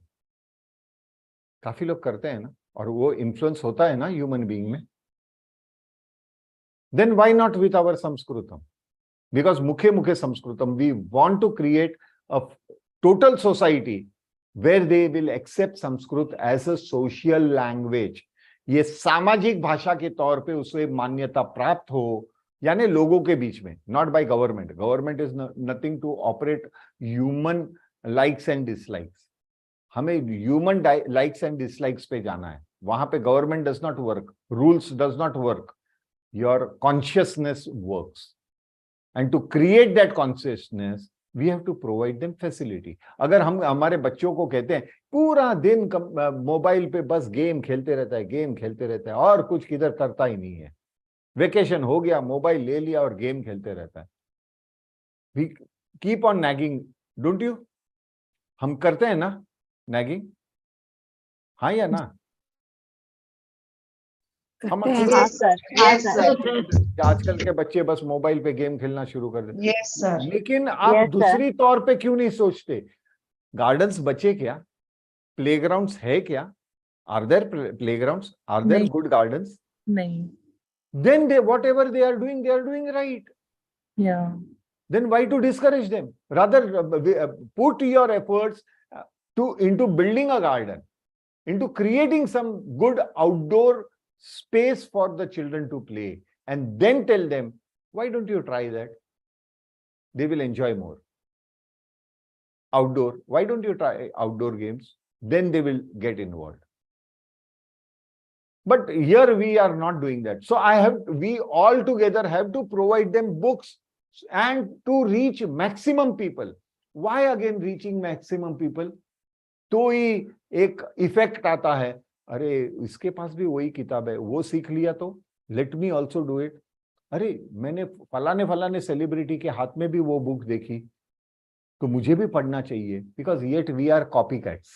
काफी लोग करते हैं ना, और वो इन्फ्लुएंस होता है ना ह्यूमन बीइंग में. Then why not with our Sanskritam? Because mukhe mukhe Sanskritam, we want to create a total society where they will accept Sanskrit as a social language. ये सामाजिक भाषा के तौर पे उसे मान्यता प्राप्त हो, यानी लोगों के बीच में, not by government. Government is nothing to operate human likes and dislikes. हमें human likes and dislikes पे जाना है. वहां पे government does not work, rules does not work. Your consciousness works. And to create that consciousness, we have to provide them facility. अगर हम हमारे बच्चों को कहते हैं पूरा दिन मोबाइल पे बस गेम खेलते रहता है, गेम खेलते रहता है और कुछ किधर करता ही नहीं है, वेकेशन हो गया, मोबाइल ले लिया और गेम खेलते रहता है, we keep on nagging, don't you? हम करते हैं ना नैगिंग, हाँ या ना? हम Yes, sir. Yes, sir. आजकल के बच्चे बस मोबाइल पे गेम खेलना शुरू कर देते. Yes, sir. लेकिन आप Yes, sir. दूसरी तौर पे क्यों नहीं सोचते? गार्डन्स बचे क्या? प्लेग्राउंड्स है क्या? Are there playgrounds? Are there नहीं. Good gardens? नहीं. Then they, whatever they are doing right. Yeah. Then why to discourage them? Rather put your efforts into building a garden, into creating some good outdoor space for the children to play, and then tell them, why don't you try that? They will enjoy more. Outdoor, why don't you try outdoor games? Then they will get involved. But here we are not doing that. So we all together have to provide them books and to reach maximum people. Why again reaching maximum people? तो ही एक effect आता है, अरे इसके पास भी वही किताब है, वो सीख लिया तो let me also do it. अरे मैंने फलाने सेलिब्रिटी के हाथ में भी वो बुक देखी तो मुझे भी पढ़ना चाहिए. Because yet we are copy cats.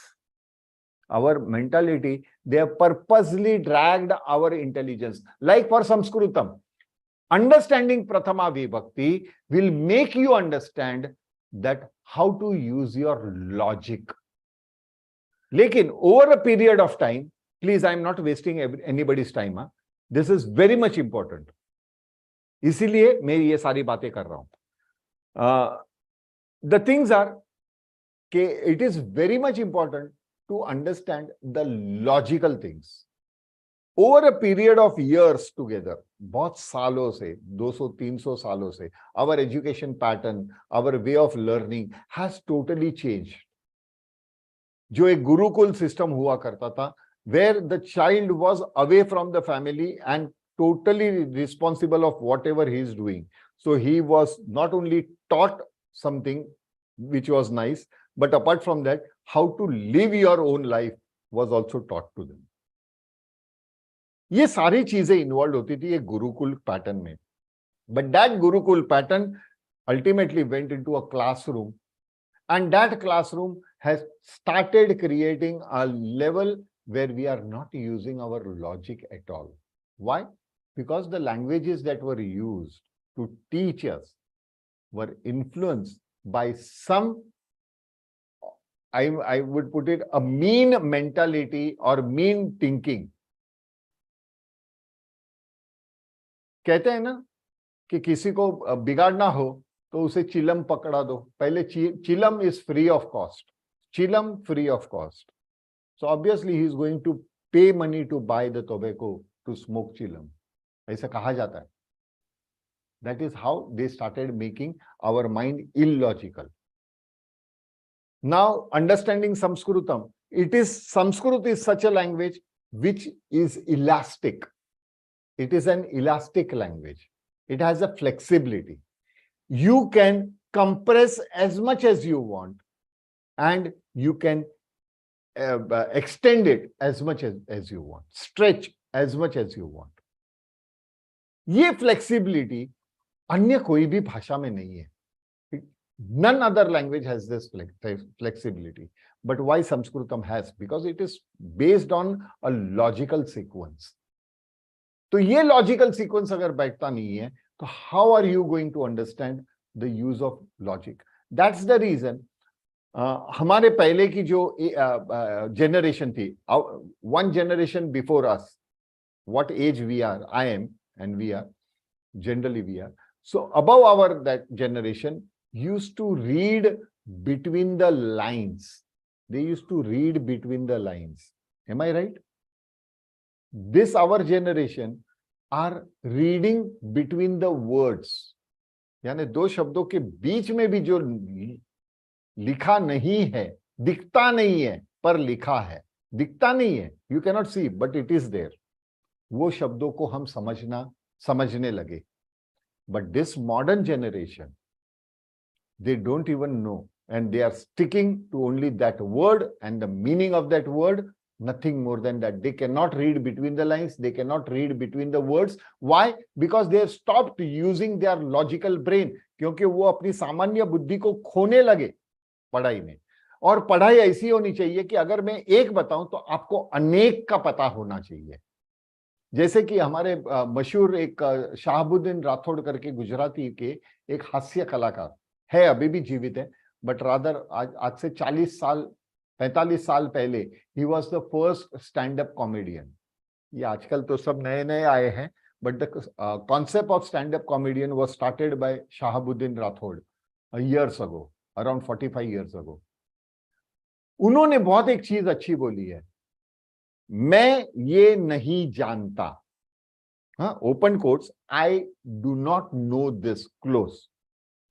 Our mentality, they have purposely dragged our intelligence. Like for Sanskritam, understanding Prathama Vibhakti will make you understand that how to use your logic. Lekin over a period of time, please, I am not wasting anybody's time. Huh? This is very much important. इसीलिए मैं ये सारी बातें कर रहा हूं. The things are कि it is very much important to understand the logical things. Over a period of years together, बहुत सालों से, 200-300 सालों से, our education pattern, our way of learning has totally changed. जो एक गुरुकुल system हुआ करता था, where the child was away from the family and totally responsible of whatever he is doing. So he was not only taught something which was nice, but apart from that, how to live your own life was also taught to them. ये सारी चीजें involve होती थी एक Gurukul pattern में. But that Gurukul pattern ultimately went into a classroom, and that classroom has started creating a level where we are not using our logic at all. Why? Because the languages that were used to teach us were influenced by some, I would put it, a mean mentality or mean thinking. कहते हैं ना कि किसी को बिगाड़ना हो तो उसे चिलम पकड़ा दो. पहले चिलम is free of cost. Chilam free of cost. So obviously he is going to pay money to buy the tobacco to smoke chilam. ऐसा कहा जाता है. That is how they started making our mind illogical. Now, understanding Sanskritam, Sanskrit is such a language which is elastic. It is an elastic language. It has a flexibility. You can compress as much as you want, and you can extend it as much as you want, stretch as much as you want. ये flexibility अन्य कोई भी भाषा में नहीं है. None other language has this flexibility. But why Sanskritam has? Because it is based on a logical sequence. तो ये logical sequence अगर बैठता नहीं है, तो how are you going to understand the use of logic? That's the reason हमारे पहले की जो generation थी, one generation before us, what age we are, I am and we are, generally we are. So above that generation used to read between the lines. They used to read between the lines. Am I right? This our generation are reading between the words. यानी दो शब्दों के बीच में भी जो लिखा नहीं है, दिखता नहीं है पर लिखा है. दिखता नहीं है, you cannot see, but it is there. वो शब्दों को हम समझने लगे. But this modern generation they don't even know, and they are sticking to only that word and the meaning of that word, nothing more than that. They cannot read between the lines, they cannot read between the words. Why? Because they have stopped using their logical brain. क्योंकि वो अपनी सामान्य बुद्धि को खोने लगे पढ़ाई में. और पढ़ाई ऐसी होनी चाहिए कि अगर मैं एक बताऊं तो आपको अनेक का पता होना चाहिए. जैसे कि हमारे मशहूर एक शाहबुद्दीन राठौड़ करके गुजराती के एक हास्य कलाकार है, अभी भी जीवित है, बट रादर आज से 45 साल पहले he was the first stand up comedian. ये आजकल तो सब नए नए आए हैं, but the concept of stand up comedian was started by Shahabuddin Rathore years ago, around 45 years ago. उन्होंने बहुत एक चीज अच्छी बोली है, मैं ये नहीं जानता. हाँ, open quotes, I do not know this, close.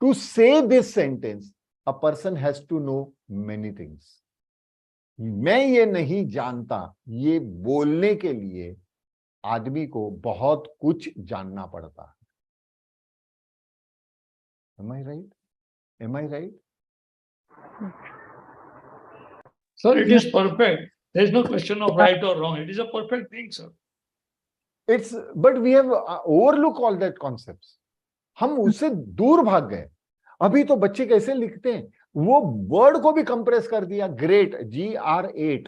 To say this sentence a person has to know many things. मैं ये नहीं जानता, ये बोलने के लिए आदमी को बहुत कुछ जानना पड़ता है. Am I right? Am I right? Sir, it is perfect. There is no question of right or wrong. It is a perfect thing, sir. It's, but we have overlooked all that concepts. हम उससे दूर भाग गए. अभी तो बच्चे कैसे लिखते हैं, वो वर्ड को भी कंप्रेस कर दिया. Great, GR8.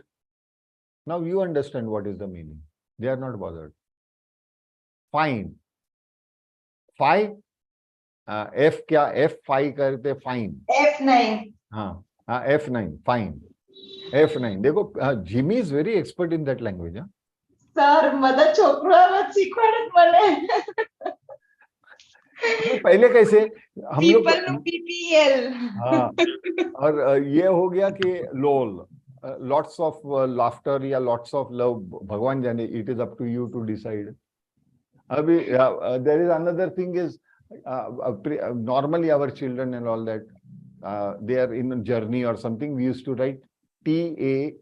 Now you understand what is the meaning. They are not bothered. Fine. Phi, F क्या, F5 करते, फाइन. F9. हाँ, F9, फाइन. F9. देखो, Jimmy is very expert in that language. हाँ. Sir mother छोकरा sequence बने. पहले कैसे हम लोग PPL. हाँ, और ये हो गया कि लोल, लॉट्स ऑफ लाफ्टर या लॉट्स ऑफ लव, भगवान जाने, it is up to you to decide. अभी there is another thing is, normally our children and all that, they are in a journey or something, we used to write TAKE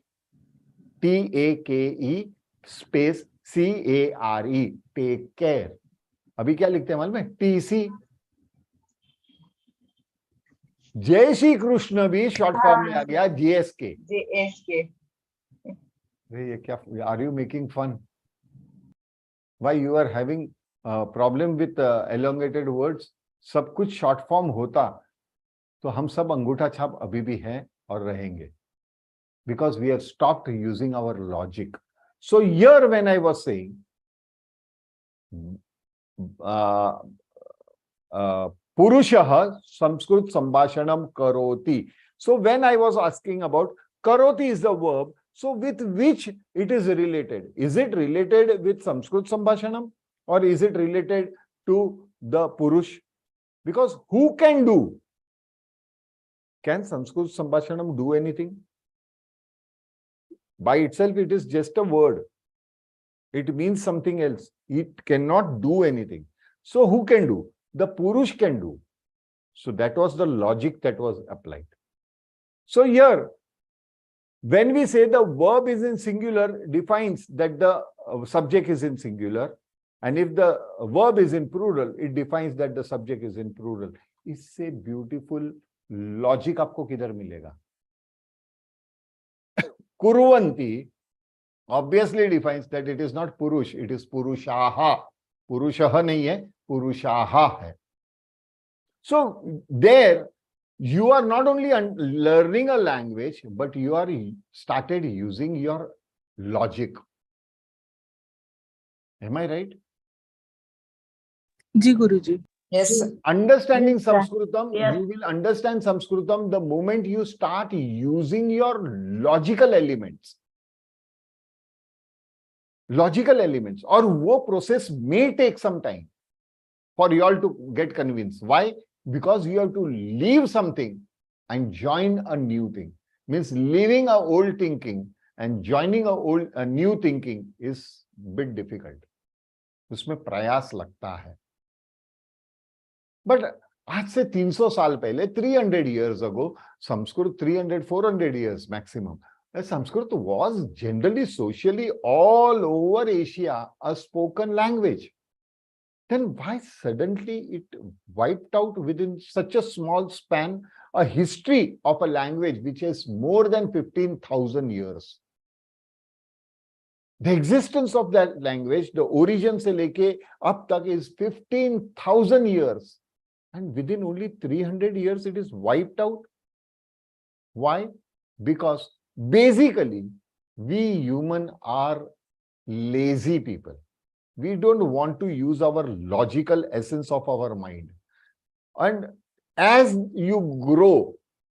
space CARE, take care. अभी क्या लिखते हैं मालूम है? TC. जय श्री कृष्ण भी short form में आ गया, JSK. ये क्या, are you making fun? Why you are having problem with elongated words? सब कुछ शॉर्ट फॉर्म होता तो हम सब अंगूठा छाप अभी भी हैं और रहेंगे, because we have stopped using our logic. So here when I was saying पुरुषः संस्कृत संभाषणम करोति. So when I was asking about karoti is the verb, so with which it is related? Is it related with Sanskrit Sambhashanam or is it related to the Purush? Because who can do? Can Sanskrit Sambhashanam do anything? By itself, it is just a word. It means something else. It cannot do anything. So who can do? The Purush can do. So that was the logic that was applied. So here, when we say the verb is in singular, defines that the subject is in singular. And if the verb is in plural, it defines that the subject is in plural. इससे beautiful logic आपको किधर मिलेगा? कुर्वन्ति obviously defines that it is not Purush, it is Purushaha. Purushaha नहीं है, Purushaha है. So there, you are not only learning a language, but you are started using your logic. Am I right? Ji Guruji. Yes. Understanding Yes, sir. Sanskritam, Yeah. you will understand Sanskritam the moment you start using your logical elements. Logical elements. Or wo process may take some time for you all to get convinced. Why? Because you have to leave something and join a new thing. Means leaving a old thinking and joining a new thinking is bit difficult. उसमें प्रयास लगता है. But आज से 300 साल पहले, 300 years ago, Sanskrit 300-400 years maximum, Sanskrit was generally socially all over Asia a spoken language. then why suddenly it wiped out within such a small span a history of a language which has more than 15,000 years? The existence of that language, the origin se leke ab tak, is 15,000 years. And within only 300 years, it is wiped out. Why? Because basically, we human are lazy people. We don't want to use our logical essence of our mind. And as you grow,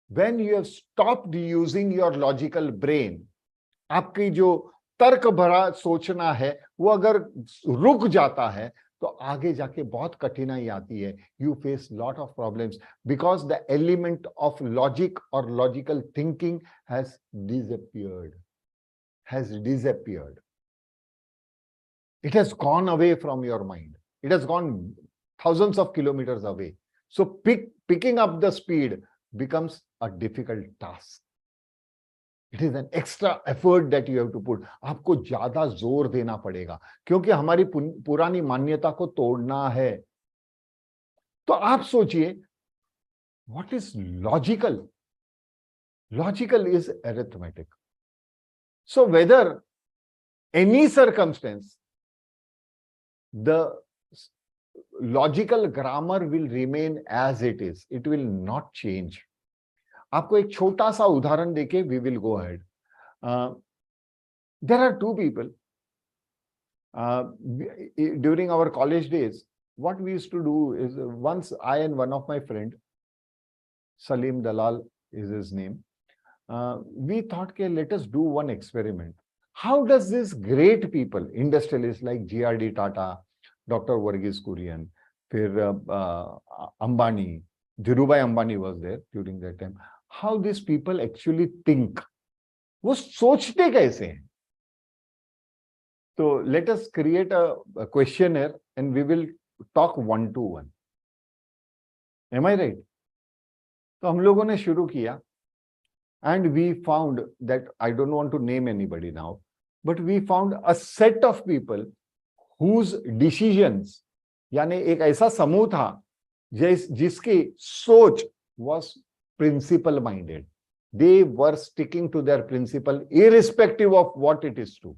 when you have stopped using your logical brain, आपकी जो तर्क भरा सोचना है वो अगर रुक जाता है तो आगे जाके बहुत कठिनाई आती है. You face lot of problems because the element of logic or logical thinking has disappeared. It has gone away from your mind. It has gone thousands of kilometers away. So picking up the speed becomes a difficult task. It is an extra effort that you have to put. आपको ज्यादा जोर देना पड़ेगा क्योंकि हमारी पुरानी मान्यता को तोड़ना है. तो आप सोचिए, what is logical? Logical is arithmetic. So whether any circumstance, the logical grammar will remain as it is. It will not change. आपको एक छोटा सा उदाहरण देके we will go ahead. There are two people. During our college days, what we used to do is once I and one of my friend, Salim Dalal is his name, we thought, okay, let us do one experiment. How does this great people, industrialists like G.R.D. Tata, Dr. Varghese Kurian, फिर Ambani, Dhirubhai Ambani was there during that time. How these people actually think? वो सोचते कैसे हैं? So let us create a questionnaire and we will talk one to one. Am I right? तो हम लोगों ने शुरू किया and we found that, I don't want to name anybody now, but we found a set of people whose decisions, यानी एक ऐसा समूह था जिसकी सोच was principle minded. They were sticking to their principle irrespective of what it is to.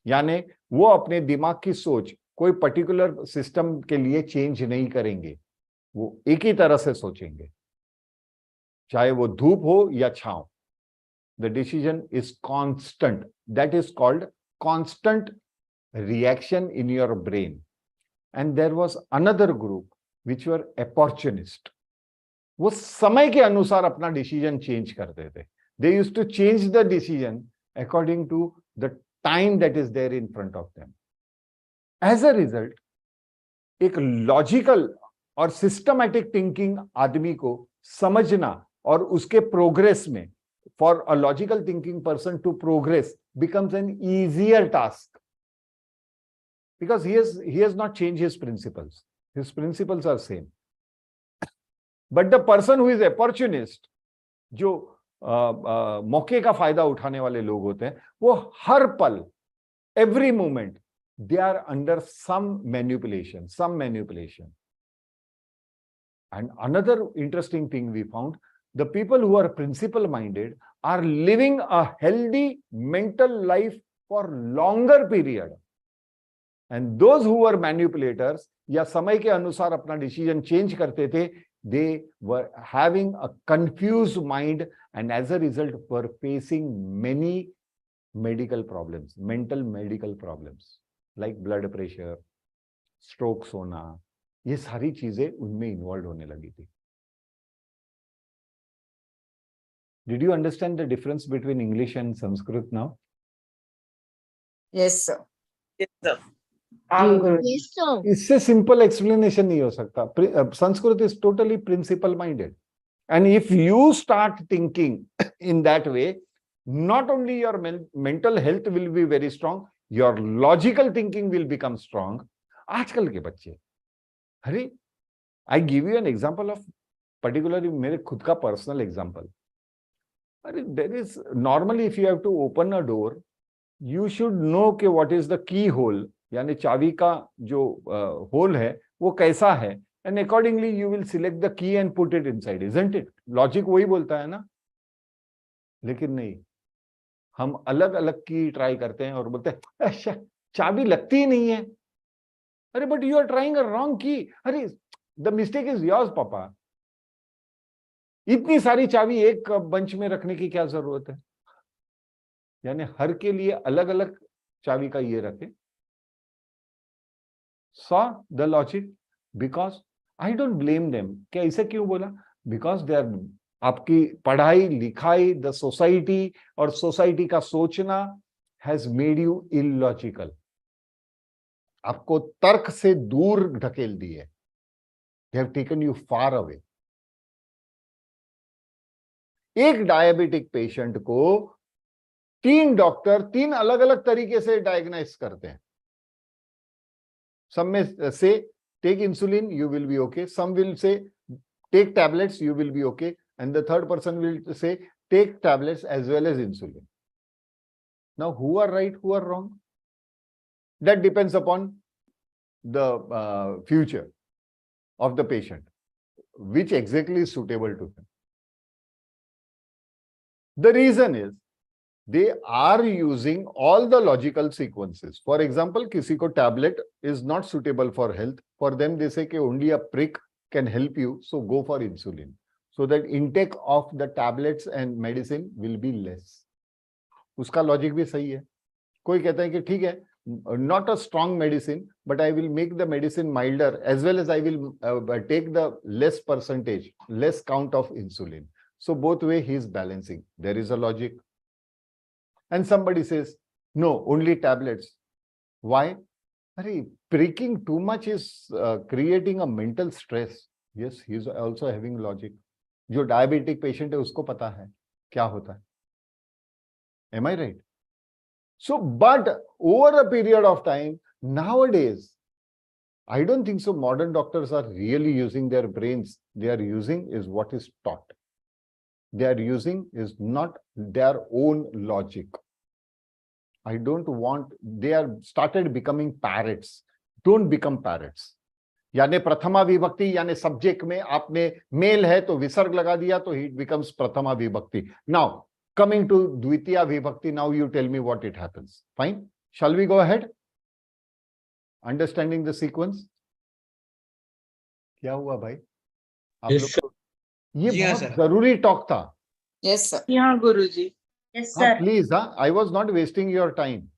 यानी वो अपने दिमाग की सोच कोई पर्टिकुलर सिस्टम के लिए चेंज नहीं करेंगे, वो एक ही तरह से सोचेंगे, चाहे वो धूप हो या छांव. The decision is constant. That is called constant reaction in your brain. And there was another group which were opportunist. वो समय के अनुसार अपना डिसीजन चेंज करते थे. They used to change the decision according to the time that is there in front of them. As a result, एक logical और systematic thinking आदमी को समझना और उसके प्रोग्रेस में, for a logical thinking person to progress becomes an easier task because he has not changed his principles. His principles are same. But the person who is opportunist, जो मौके का फायदा उठाने वाले लोग होते हैं, वो हर पल, every moment, they are under some manipulation. And another interesting thing we found, the people who are principle minded are living a healthy mental life for longer period. And those who were manipulators या समय के अनुसार अपना decision change करते थे, they were having a confused mind and as a result were facing many medical problems, mental medical problems like blood pressure, strokes होना, ये सारी चीजें उनमें इन्वॉल्व होने लगी थी. Did you understand the difference between English and Sanskrit now? Yes, sir. Yes, sir. Yes, sir. इससे simple explanation नहीं हो सकता. Sanskrit is totally principle minded. And if you start thinking in that way, not only your mental health will be very strong, your logical thinking will become strong. आजकल के बच्चे, अरे, I give you an example of particularly मेरे खुद का personal example. There is normally if you have to open a door, you should know what is the keyhole, यानी चाबी का जो होल है वो कैसा है, and accordingly you will select the key and put it inside, isn't it? Logic वही बोलता है ना। लेकिन नहीं, हम अलग अलग की ट्राई करते हैं और बोलते हैं अच्छा चाबी लगती ही नहीं है। अरे but you are trying a wrong key. अरे द मिस्टेक इज योर्स पापा। इतनी सारी चाबी एक बंच में रखने की क्या जरूरत है? यानी हर के लिए अलग अलग चाबी का ये रखे। Saw the logic, because I don't blame them. क्या ऐसे क्यों बोला? बिकॉज दे आर, आपकी पढ़ाई लिखाई, द सोसाइटी और सोसाइटी का सोचना हैज मेड यू इलॉजिकल, आपको तर्क से दूर ढकेल दिए। They have taken you far away. एक डायबिटिक पेशेंट को 3 डॉक्टर 3 अलग अलग तरीके से डायग्नाइज करते हैं। Some may say take insulin, you will be okay. Some will say take tablets, you will be okay. And the third person will say take tablets as well as insulin. Now, who are right, who are wrong? That depends upon the future of the patient, which exactly is suitable to him. The reason is they are using all the logical sequences. For example, किसी को tablet is not suitable for health. For them, they say कि only a prick can help you, so go for insulin, so that intake of the tablets and medicine will be less. उसका logic भी सही है। कोई कहता है कि ठीक है, not a strong medicine, but I will make the medicine milder as well as I will take the less percentage, less count of insulin. So both way he is balancing. There is a logic. And somebody says, no, only tablets. Why? Arey, pricking too much is creating a mental stress. Yes, he is also having logic. जो diabetic patient है उसको पता है क्या होता है. Am I right? So, but over a period of time, nowadays, I don't think so modern doctors are really using their brains. They are using is what is taught. They are using is not their own logic. I don't want, they are started becoming parrots. Don't become parrots. यानी प्रथमा विभक्ति यानी subject में आपने mail है तो विसर्ग लगा दिया तो it becomes प्रथमा विभक्ति. Now, coming to द्वितीया विभक्ति, now you tell me what it happens. Fine? Shall we go ahead? Understanding the sequence? क्या हुआ भाई? आप लोग को ये बहुत जरूरी टॉक था. Yes, sir. Yeah, Guruji. Yes, sir. Please, I was not wasting your time.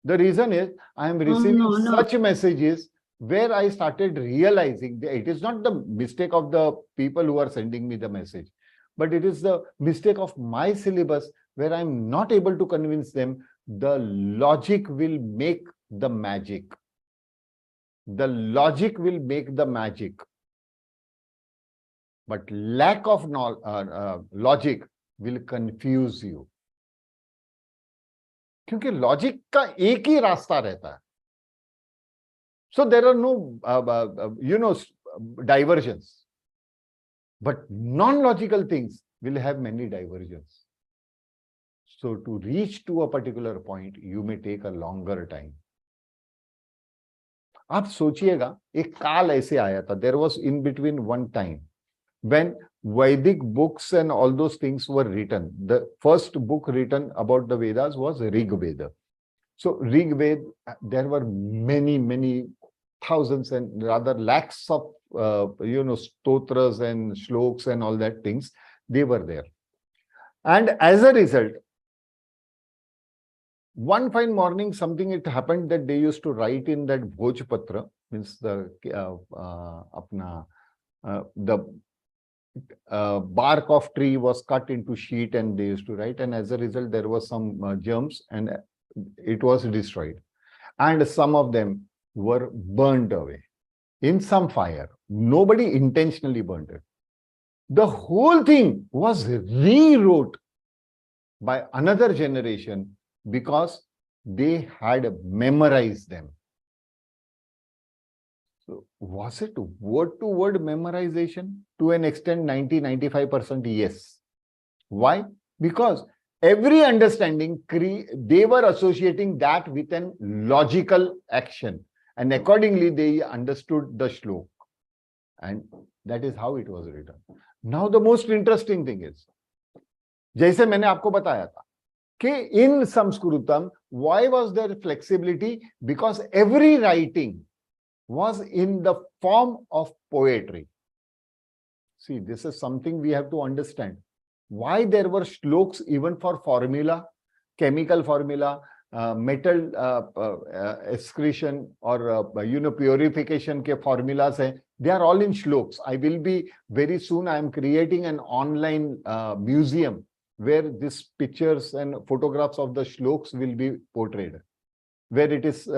The reason is I am receiving such messages where I started realizing that it is not the mistake of the people who are sending me the message, but it is the mistake of my syllabus where I am not able to convince them. The logic will make the magic. The logic will make the magic. But lack of logic will confuse you. क्योंकि logic का एक ही रास्ता रहता है. So there are no diversions, but non-logical things will have many diversions. So to reach to a particular point, you may take a longer time. आप सोचिएगा एक काल ऐसे आया था. There was in between one time when Vedic books and all those things were written. The first book written about the Vedas was Rig Veda. So Rig Veda, there were many thousands and rather lakhs of stotras and shloks and all that things. They were there. And as a result, one fine morning, something it happened that they used to write in that Bhojpatra, means the bark of tree was cut into sheet and they used to write, and as a result there was some germs and it was destroyed, and some of them were burned away in some fire. Nobody intentionally burned it. The whole thing was rewrote by another generation because they had memorized them. So was it word-to-word memorization? To an extent, 90-95% yes. Why? Because every understanding, they were associating that with an logical action, and accordingly they understood the shlok, and that is how it was written. Now the most interesting thing is, जैसे मैंने आपको बताया था कि in Sanskritam, why was there flexibility? Because every writing was in the form of poetry. See, this is something we have to understand. Why there were shloks even for formula, chemical formula, metal excretion, or purification ke formulas hai. They are all in shloks. I will be very soon, I am creating an online museum where these pictures and photographs of the shloks will be portrayed, where it is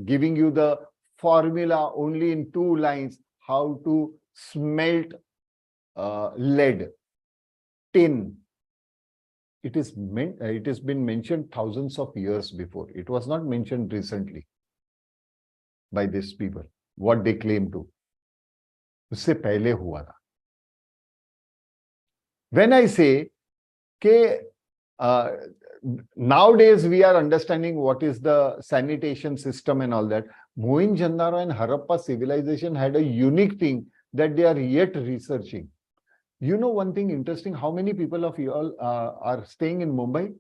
giving you the formula only in 2 lines, how to smelt lead, tin. It has been mentioned thousands of years before. It was not mentioned recently by these people, what they claim to. उससे पहले हुआ था. When I say nowadays we are understanding what is the sanitation system and all that, Mohenjo-daro and Harappa civilization had a unique thing that they are yet researching. You know one thing interesting, how many people of you all are staying in Mumbai?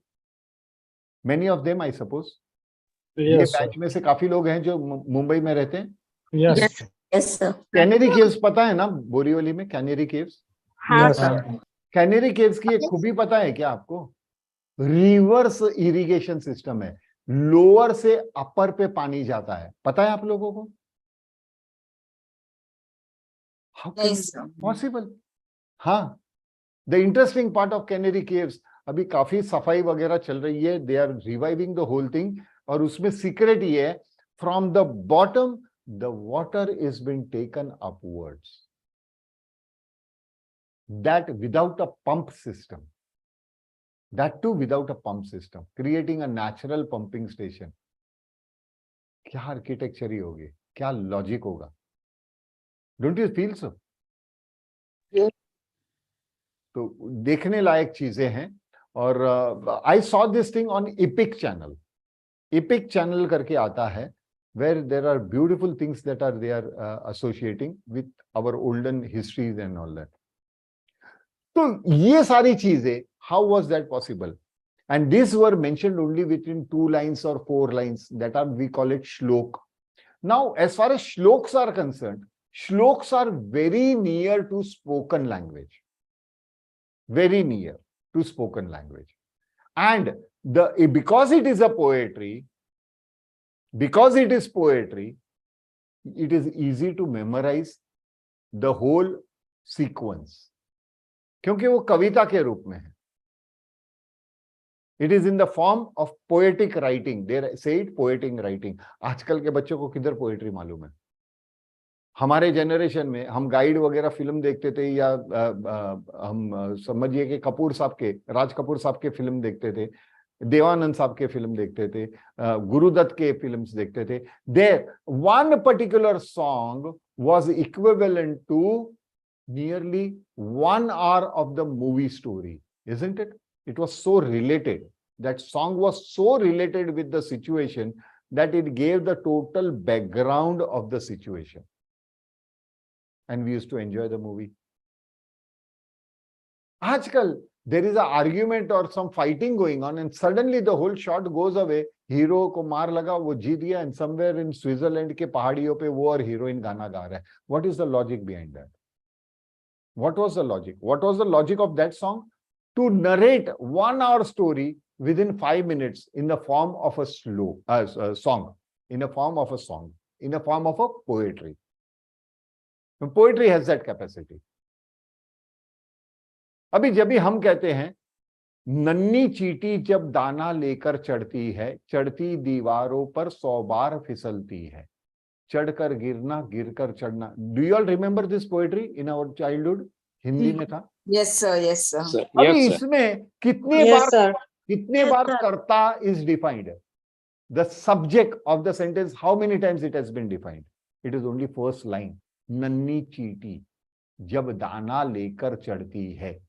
Many of them, I suppose. ये batch में से काफी लोग हैं जो मुंबई में रहते हैं. Yes. Yes, sir. Canary caves पता है ना, बोरीवली में कैनेरी केव्स? हाँ Yes. सर कैनेरी केव्स की एक खूबी पता है क्या आपको? रिवर्स इरिगेशन सिस्टम है, लोअर से अपर पे पानी जाता है. पता है आप लोगों को? How can it be possible? हाँ, the interesting part of Canary Caves, अभी काफी सफाई वगैरह चल रही है. They are reviving the whole thing. और उसमें सीक्रेट ये है, from the bottom the water is being taken upwards. That without a pump system. That too without a pump system, creating a natural pumping station. क्या architecture ही होगी, क्या logic होगा? Don't you feel so? Yes. तो देखने लायक चीजें हैं. और I saw this thing on Epic channel. Epic channel करके आता है, where there are beautiful things that are they are associating with our olden histories and all that. तो ये सारी चीजें, how was that possible? And these were mentioned only within 2 lines or 4 lines. That are, we call it shlok. Now, as far as shloks are concerned, shloks are very near to spoken language. Very near to spoken language. And because it is a poetry, because it is poetry, it is easy to memorize the whole sequence. क्योंकि वो कविता के रूप में है. It is in the form of poetic writing. They say it poetic writing. आजकल के बच्चों को किधर पोएट्री मालूम है? हमारे जनरेशन में हम गाइड वगैरह फिल्म देखते थे, या हम समझिए कि कपूर साहब के, राज कपूर साहब के फिल्म देखते थे, देवानंद साहब के फिल्म देखते थे, गुरुदत्त के फिल्म्स देखते थे. There, one particular song was equivalent to nearly 1 hour of the movie story, isn't it? It was so related. That song was so related with the situation that it gave the total background of the situation. And we used to enjoy the movie. Aajkal, there is an argument or some fighting going on, and suddenly the whole shot goes away. Hero को मार लगा, वो जीत गया, and somewhere in Switzerland के पहाड़ियों पे वो और heroine गाना गा रहा है. What is the logic behind that? What was the logic? What was the logic of that song? To narrate 1 hour story within 5 minutes in the form of a song, in a form of a song, in a form of a poetry. And poetry has that capacity. अभी जब भी हम कहते हैं, नन्ही चींटी जब दाना लेकर चढ़ती है, चढ़ती दीवारों पर 100 बार फिसलती है, चढ़कर गिरना, गिरकर चढ़ना. Do you all remember this poetry in our childhood? Hindi में था. Yes, sir. Yes, sir. अभी इसमें कितने बार कर्ता is defined? The subject of the sentence, how many times it has been defined? It is only first line. नन्ही चींटी जब दाना लेकर चढ़ती है.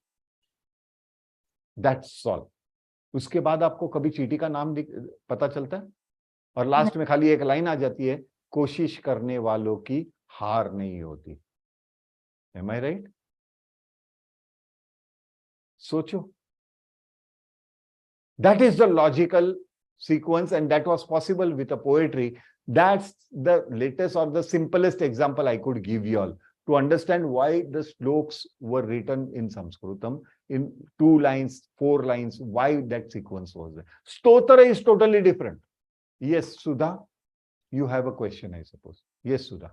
That's all. उसके बाद आपको कभी चींटी का नाम पता चलता है? और लास्ट में खाली एक लाइन आ जाती है, कोशिश करने वालों की हार नहीं होती। Am I right? सोचो, that is the logical sequence, and that was possible with a poetry. That's the latest or the simplest example I could give you all to understand why the sloks were written in Sanskritam in 2 lines, 4 lines, why that sequence was there. Stotra is totally different. Yes, Sudha, you have a question, I suppose. Yes, Sudha.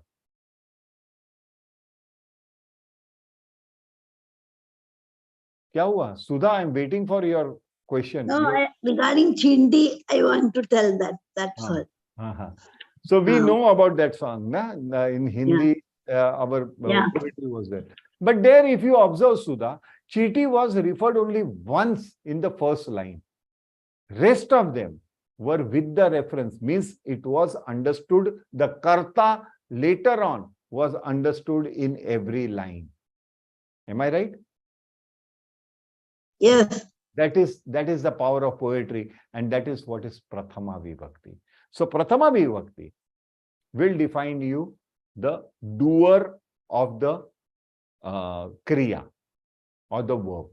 क्या हुआ? Sudha, I'm waiting for your question. No, regarding Chindi, I want to tell that. That's all. So we know about that song, na? In Hindi, our Yeah. poetry was there. But there, if you observe, Sudha, Chiti was referred only once in the first line. Rest of them were with the reference, means it was understood. The karta later on was understood in every line. Am I right? Yes. That is the power of poetry, and that is what is Prathama Vibhakti. So Prathama Vibhakti will define you the doer of the kriya or the verb.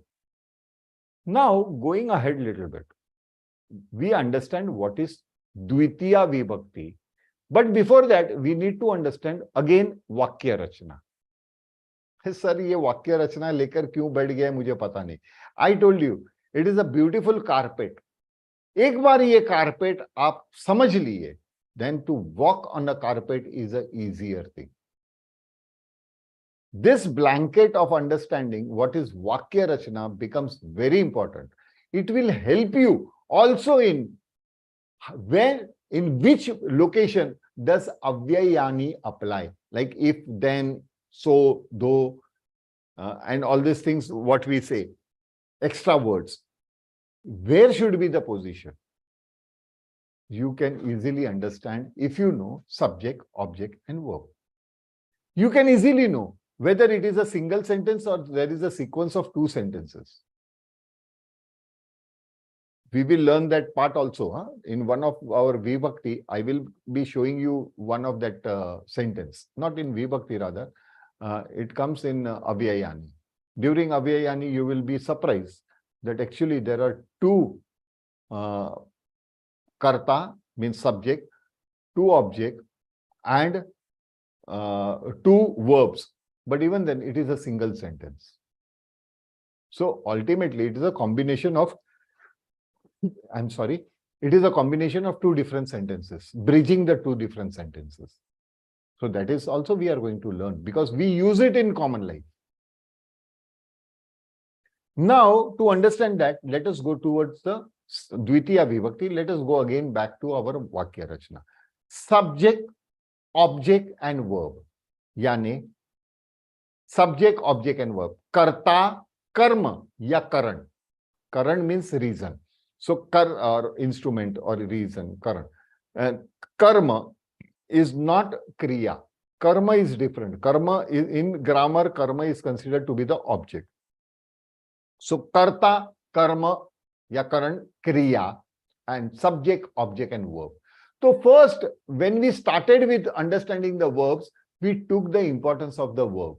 Now, going ahead a little bit, we understand what is Dvitiya Vibhakti. But before that, we need to understand again Vakya Rachana. Sir ये वाक्य रचना लेकर क्यों बैठ गया मुझे पता नहीं. I told you, it is a beautiful carpet. एक बार ये carpet आप समझ लिए, then to walk on a carpet is a easier thing. This blanket of understanding what is Vakya Rachana becomes very important. It will help you also in which location does Avyayani apply. Like if, then, so, though, and all these things, what we say, extra words. Where should be the position? You can easily understand if you know subject, object, and verb. You can easily know whether it is a single sentence or there is a sequence of 2 sentences. We will learn that part also. In one of our Vibhakti, I will be showing you one of that sentence. Not in Vibhakti, rather. It comes in Avyayani. During Avyayani, you will be surprised that actually there are 2 karta, means subject, 2 object, and 2 verbs. But even then, it is a single sentence. So ultimately, it is a combination of, it is a combination of 2 different sentences, bridging the 2 different sentences. So that is also we are going to learn because we use it in common life. Now, to understand that, let us go towards the Dvitiya Vibhakti. Let us go again back to our Vakya Rachana. Subject, object, and verb. Yani, subject, object, and verb. Karta, karma, ya karan. Karan means reason. So, or instrument or reason, karan. And karma is not kriya. Karma is different. Karma is, in grammar, karma is considered to be the object. So karta, karma, ya karan, kriya, and subject, object, and verb. So first, when we started with understanding the verbs, we took the importance of the verb.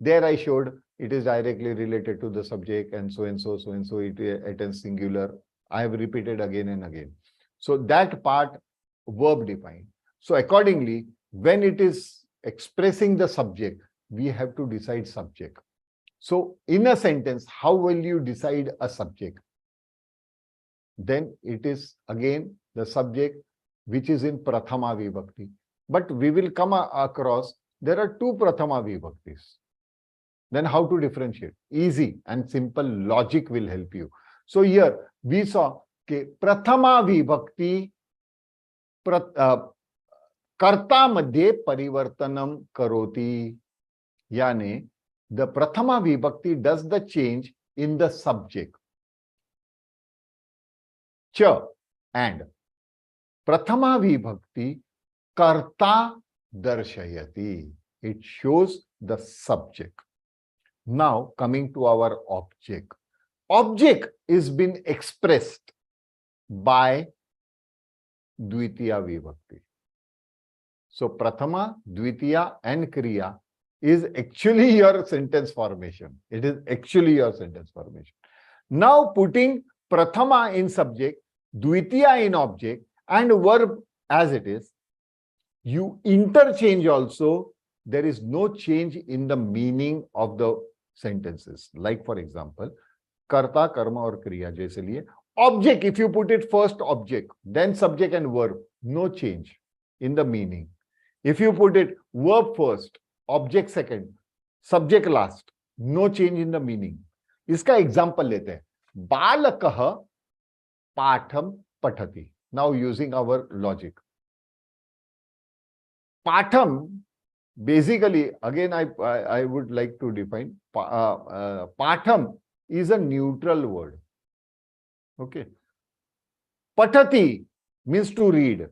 There I showed it is directly related to the subject, and so and so, it is singular. I have repeated again and again. So that part, verb defined. So accordingly, when it is expressing the subject, we have to decide subject. So in a sentence, how will you decide a subject? Then it is again the subject which is in Prathama Vibhakti. But we will come across, there are 2 Prathama Vibhaktis. Then how to differentiate? Easy and simple logic will help you. So here we saw that Prathama Vibhakti karta madhye parivartanam karoti. Yani, the Prathama Vibhakti does the change in the subject. Cha and Prathama Vibhakti karta darshayati. It shows the subject. Now coming to our object. Object is been expressed by Dvitiya Vibhakti. So Prathama, Dvitiya and Kriya is actually your sentence formation. It is actually your sentence formation. Now putting Prathama in subject, Dvitiya in object and verb as it is, you interchange also. There is no change in the meaning of the sentences. Like for example, Karta, Karma or Kriya jaise liye. Object, if you put it first object, then subject and verb, no change in the meaning. If you put it verb first, object second, subject last, no change in the meaning. इसका example लेते हैं. बालकः पाठम पठति. Now using our logic. Patham, basically, again, I would like to define, patham is a neutral word. Okay. Pathati means to read,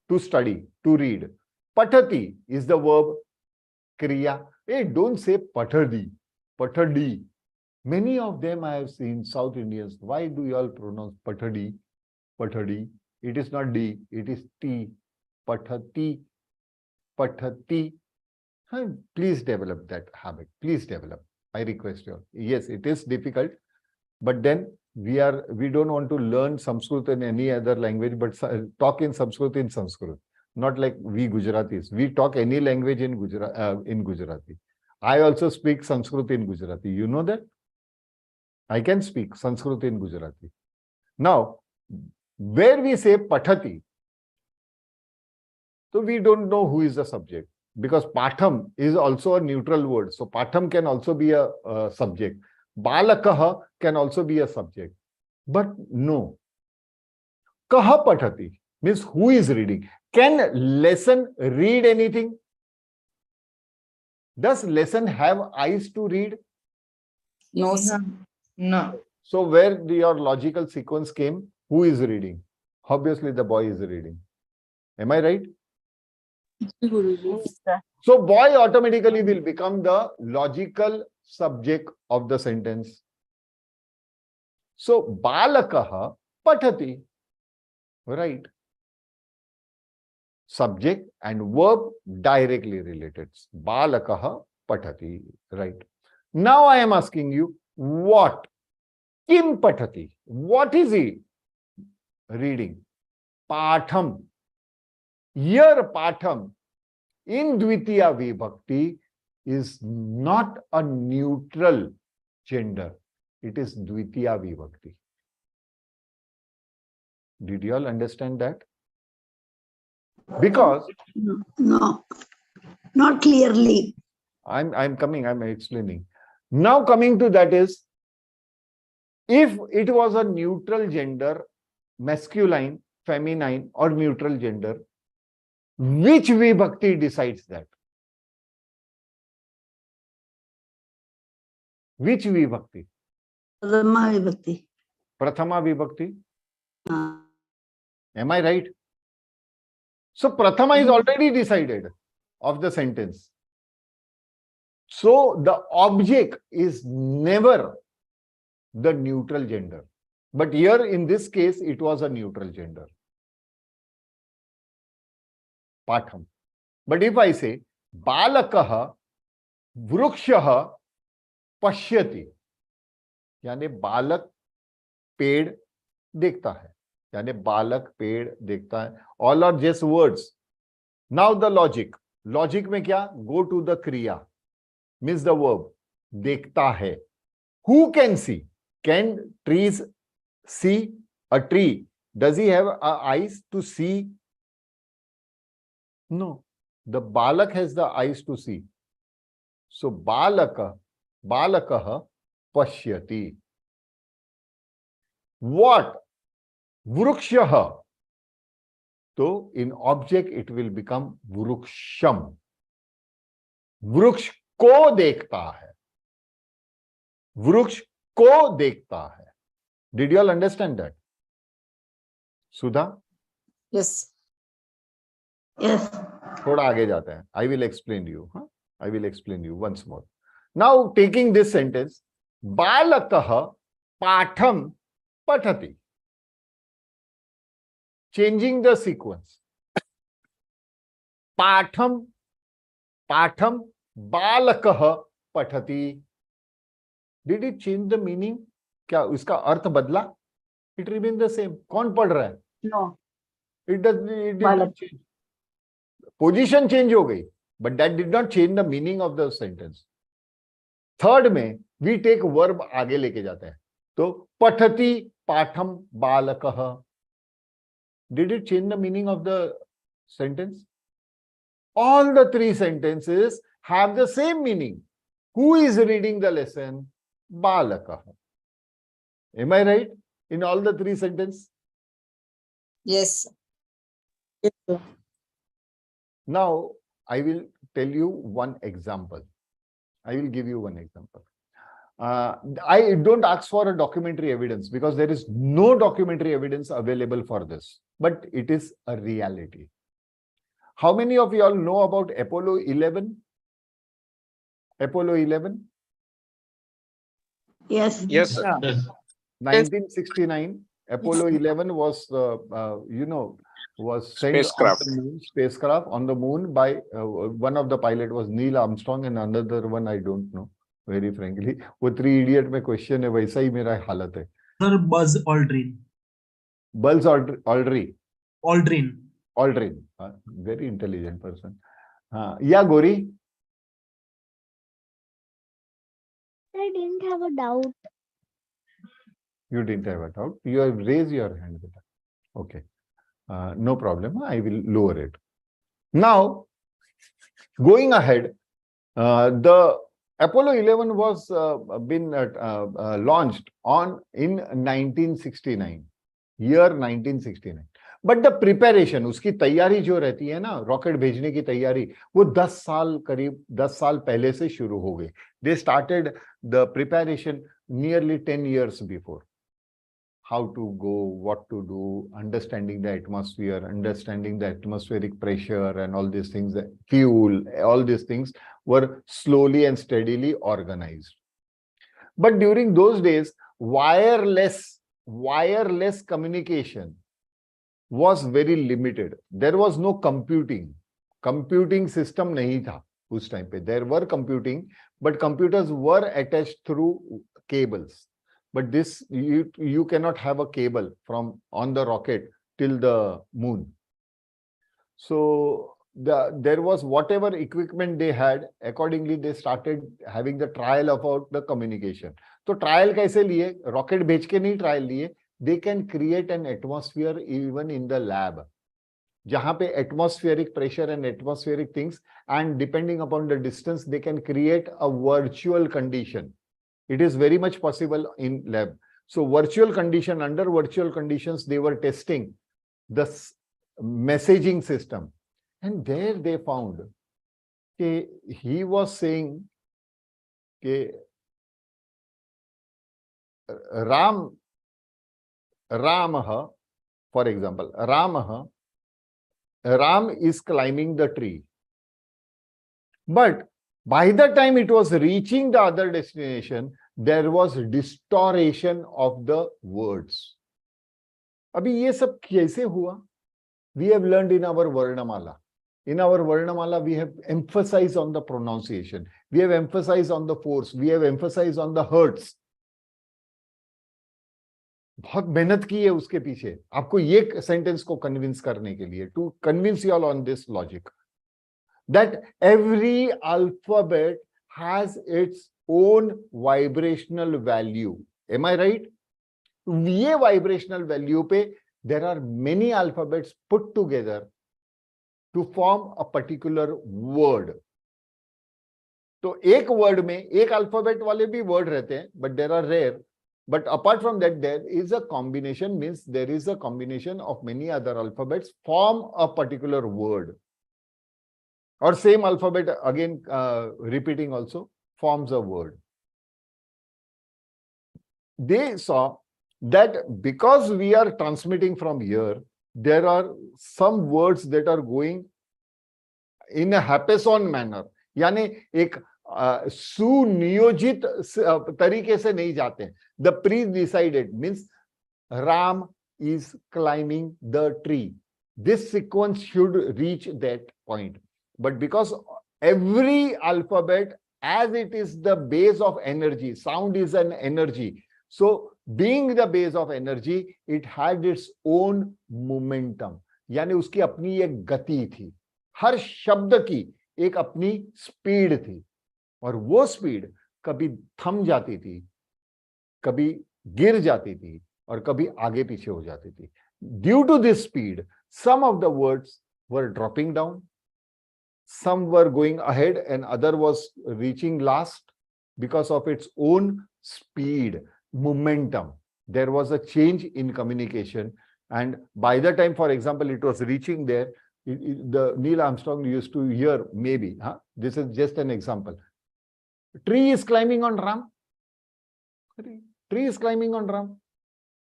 to study, to read. Pathati is the verb kriya. Hey, don't say pathadi, pathadi. Many of them I have seen, South Indians. Why do you all pronounce pathadi, pathadi? It is not D, it is T. Pathati, pathati. Please develop that habit. Please develop. I request you all. Yes, it is difficult, but then we don't want to learn Sanskrit in any other language, but talk in Sanskrit in Sanskrit. Not like we Gujaratis. We talk any language in Gujarati. I also speak Sanskrit in Gujarati. You know that? I can speak Sanskrit in Gujarati. Now, where we say pathati, so we don't know who is the subject, because patham is also a neutral word. So patham can also be a subject. Balakaha can also be a subject. But no. Kaha pathati means who is reading. Can lesson read anything? Does lesson have eyes to read? No, sir. No. So where your logical sequence came? Who is reading? Obviously the boy is reading. Am I right? So boy automatically will become the logical subject of the sentence. So balakaha pathati. Right. Subject and verb directly related. Balakaha pathati. Right. Now I am asking you, what? Kim pathati. What is he reading? Patham. Here patham in Dvitiya Vibhakti is not a neutral gender. It is Dvitiya Vibhakti. Did you all understand that? Because no, not clearly. I'm explaining. Now coming to that is, if it was a neutral gender, masculine, feminine or neutral gender, which Vibhakti decides that? Which Vibhakti? Prathama Vibhakti. Prathama Vibhakti. Am I right? So Prathama is already decided of the sentence. So the object is never the neutral gender. But here in this case, it was a neutral gender. Patham. But if I say balakaha vrukshaha pashyati, यानी बालक पेड़ देखता है, यानी बालक पेड़ देखता है. All are just words. Now the logic. Logic में क्या? Go to the kriya. Means the verb. देखता है. Who can see? Can trees see? A tree, does he have eyes to see? No. The balak has the eyes to see. So balakah pashyati. What? Vrukshah. So in object it will become vruksham. Vruksh को देखता है. वृक्ष को देखता है. Did you all understand that? Sudha? Yes. Yes. थोड़ा आगे जाते हैं. I will explain you. I will explain you once more. Now taking this sentence, balakah patham pathati. changing the sequence. Patham balakah pathati. Did it change the meaning? क्या इसका अर्थ बदला? It remains the same. कौन पढ़ रहा है? No. It did not change. Position change हो गई, but that did not change the meaning of the sentence. Third में we take verb आगे लेके जाते हैं. तो पठति पाठम बालकः. Did it change the meaning of the sentence? All the three sentences have the same meaning. Who is reading the lesson? Balakah. Am I right? In all the three sentences? Yes. Yes, sir. Now, I will tell you one example. I will give you one example. I don't ask for a documentary evidence because there is no documentary evidence available for this, but it is a reality. How many of you all know about Apollo 11? Apollo 11? Yes. Yes, sir. 1969, Apollo 11 was, was sent Spacecraft. on the moon, spacecraft on the moon by one of the pilot was Neil Armstrong and another one I don't know, very frankly. वो 3 Idiot में question है, वैसा ही मेरा हालत है. Sir, Buzz Aldrin. Buzz Aldrin. Aldrin. Aldrin, very intelligent person. Yeah, Gori. I didn't have a doubt. You didn't have a doubt. You have raised your hand. Okay. No problem. I will lower it. Now, going ahead, the Apollo 11 was been launched in 1969, year 1969. But the preparation, उसकी तैयारी जो रहती है ना, rocket भेजने की तैयारी, वो 10 साल करीब 10 साल पहले से शुरू हो गई. They started the preparation nearly 10 years before. How to go, what to do, understanding the atmosphere, understanding the atmospheric pressure and all these things, the fuel, all these things were slowly and steadily organized. But during those days, wireless communication was very limited. There was no computing system nahi tha us time pe. There were computing, but computers were attached through cables. But this, you cannot have a cable from on the rocket till the moon. So there was whatever equipment they had, accordingly they started having the trial about the communication. So trial kaise liye? Rocket bhej ke nahi trial liye. They can create an atmosphere even in the lab. Jahan pe atmospheric pressure and atmospheric things, and depending upon the distance, they can create a virtual condition. It is very much possible in lab. So under virtual conditions, they were testing the messaging system. And there they found that he was saying that Ramaha, for example, Ram is climbing the tree. But by the time it was reaching the other destination, there was distortion of the words. Abhi ye sab kaise hua? We have learned in our Varnamala. In our Varnamala, we have emphasized on the pronunciation. We have emphasized on the force. We have emphasized on the hertz. बहुत मेहनत की है उसके पीछे आपको ये sentence को convince करने के लिए, to convince you all on this logic, that every alphabet has its own vibrational value. Am I right? ये vibrational value पे there are many alphabets put together to form a particular word. तो एक word में एक alphabet वाले भी word रहते हैं, but there are rare. But apart from that, there is a combination, means there is a combination of many other alphabets form a particular word. Or same alphabet again repeating also forms a word. They saw that because we are transmitting from here, there are some words that are going in a haphazard manner. यानी एक सुनियोजित तरीके से नहीं जाते हैं. The pre-decided means Ram is climbing the tree. This sequence should reach that point. But because every alphabet, as it is the base of energy, sound is an energy. So being the base of energy, it had its own momentum. यानी उसकी अपनी एक गति थी. हर शब्द की एक अपनी स्पीड थी, और वो स्पीड कभी थम जाती थी, कभी गिर जाती थी, और कभी आगे पीछे हो जाती थी. Due to this speed, some of the words were dropping down, some were going ahead, and other was reaching last because of its own speed, momentum. There was a change in communication, and by the time, for example, it was reaching there, the Neil Armstrong used to hear, maybe, this is just an example. Tree is climbing on Ram. Tree is climbing on Ram.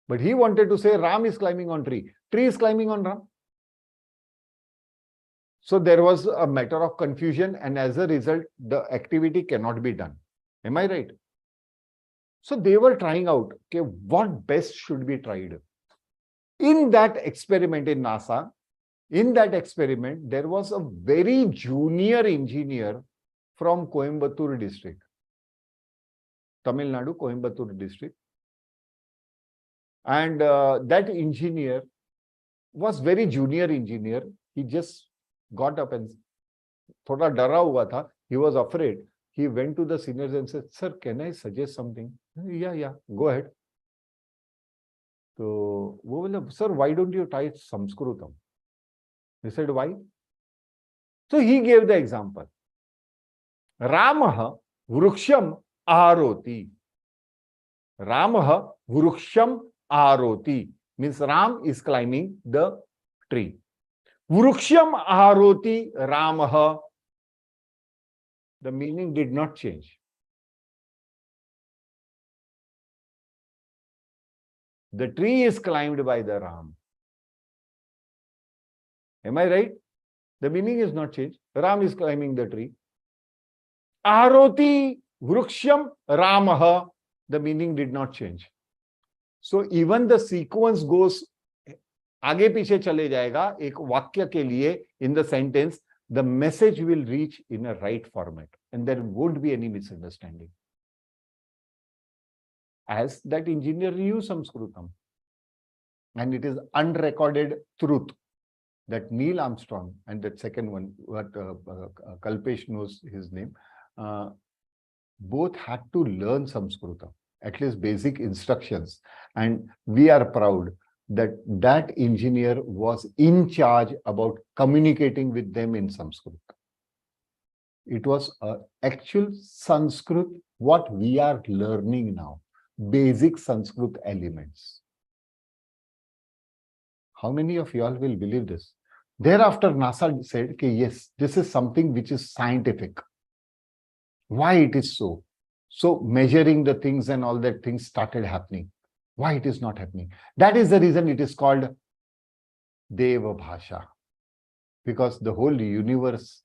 But he wanted to say Ram is climbing on tree. Tree is climbing on Ram. So there was a matter of confusion, and as a result, the activity cannot be done. Am I right? So they were trying out, okay, what best should be tried. In that experiment in NASA, in that experiment, there was a very junior engineer from Coimbatore district, Tamil Nadu, Coimbatore district. And that engineer was very junior engineer. He just got up and thoda डरा हुआ था. He was afraid. He went to the seniors and said, "Sir, can I suggest something?" Yeah, go ahead. So वो बोला, "Sir, why don't you try Sanskritam?" He said, "Why?" So he gave the example. Ramah vruksham aharoti. Ramah vruksham aharoti means Ram is climbing the tree. Vruksham aharoti Ramah. The meaning did not change. The tree is climbed by the Ram. Am I right? The meaning is not changed. Ram is climbing the tree. Aharoti vruksham Ramah. The meaning did not change. So even the sequence goes आगे पीछे चले जाएगा एक वाक्य के लिए in the sentence, the message will reach in a right format and there won't be any misunderstanding. As that engineer knew Sanskritam, and it is unrecorded truth that Neil Armstrong and that second one, what Kalpesh knows his name, both had to learn Sanskritam, at least basic instructions, and we are proud that that engineer was in charge about communicating with them in Sanskrit. It was actual Sanskrit, what we are learning now, basic Sanskrit elements. How many of you all will believe this? Thereafter, NASA said, okay, yes, this is something which is scientific. Why it is so? So measuring the things and all that things started happening. Why it is not happening? That is the reason it is called Deva Bhasha. Because the whole universe,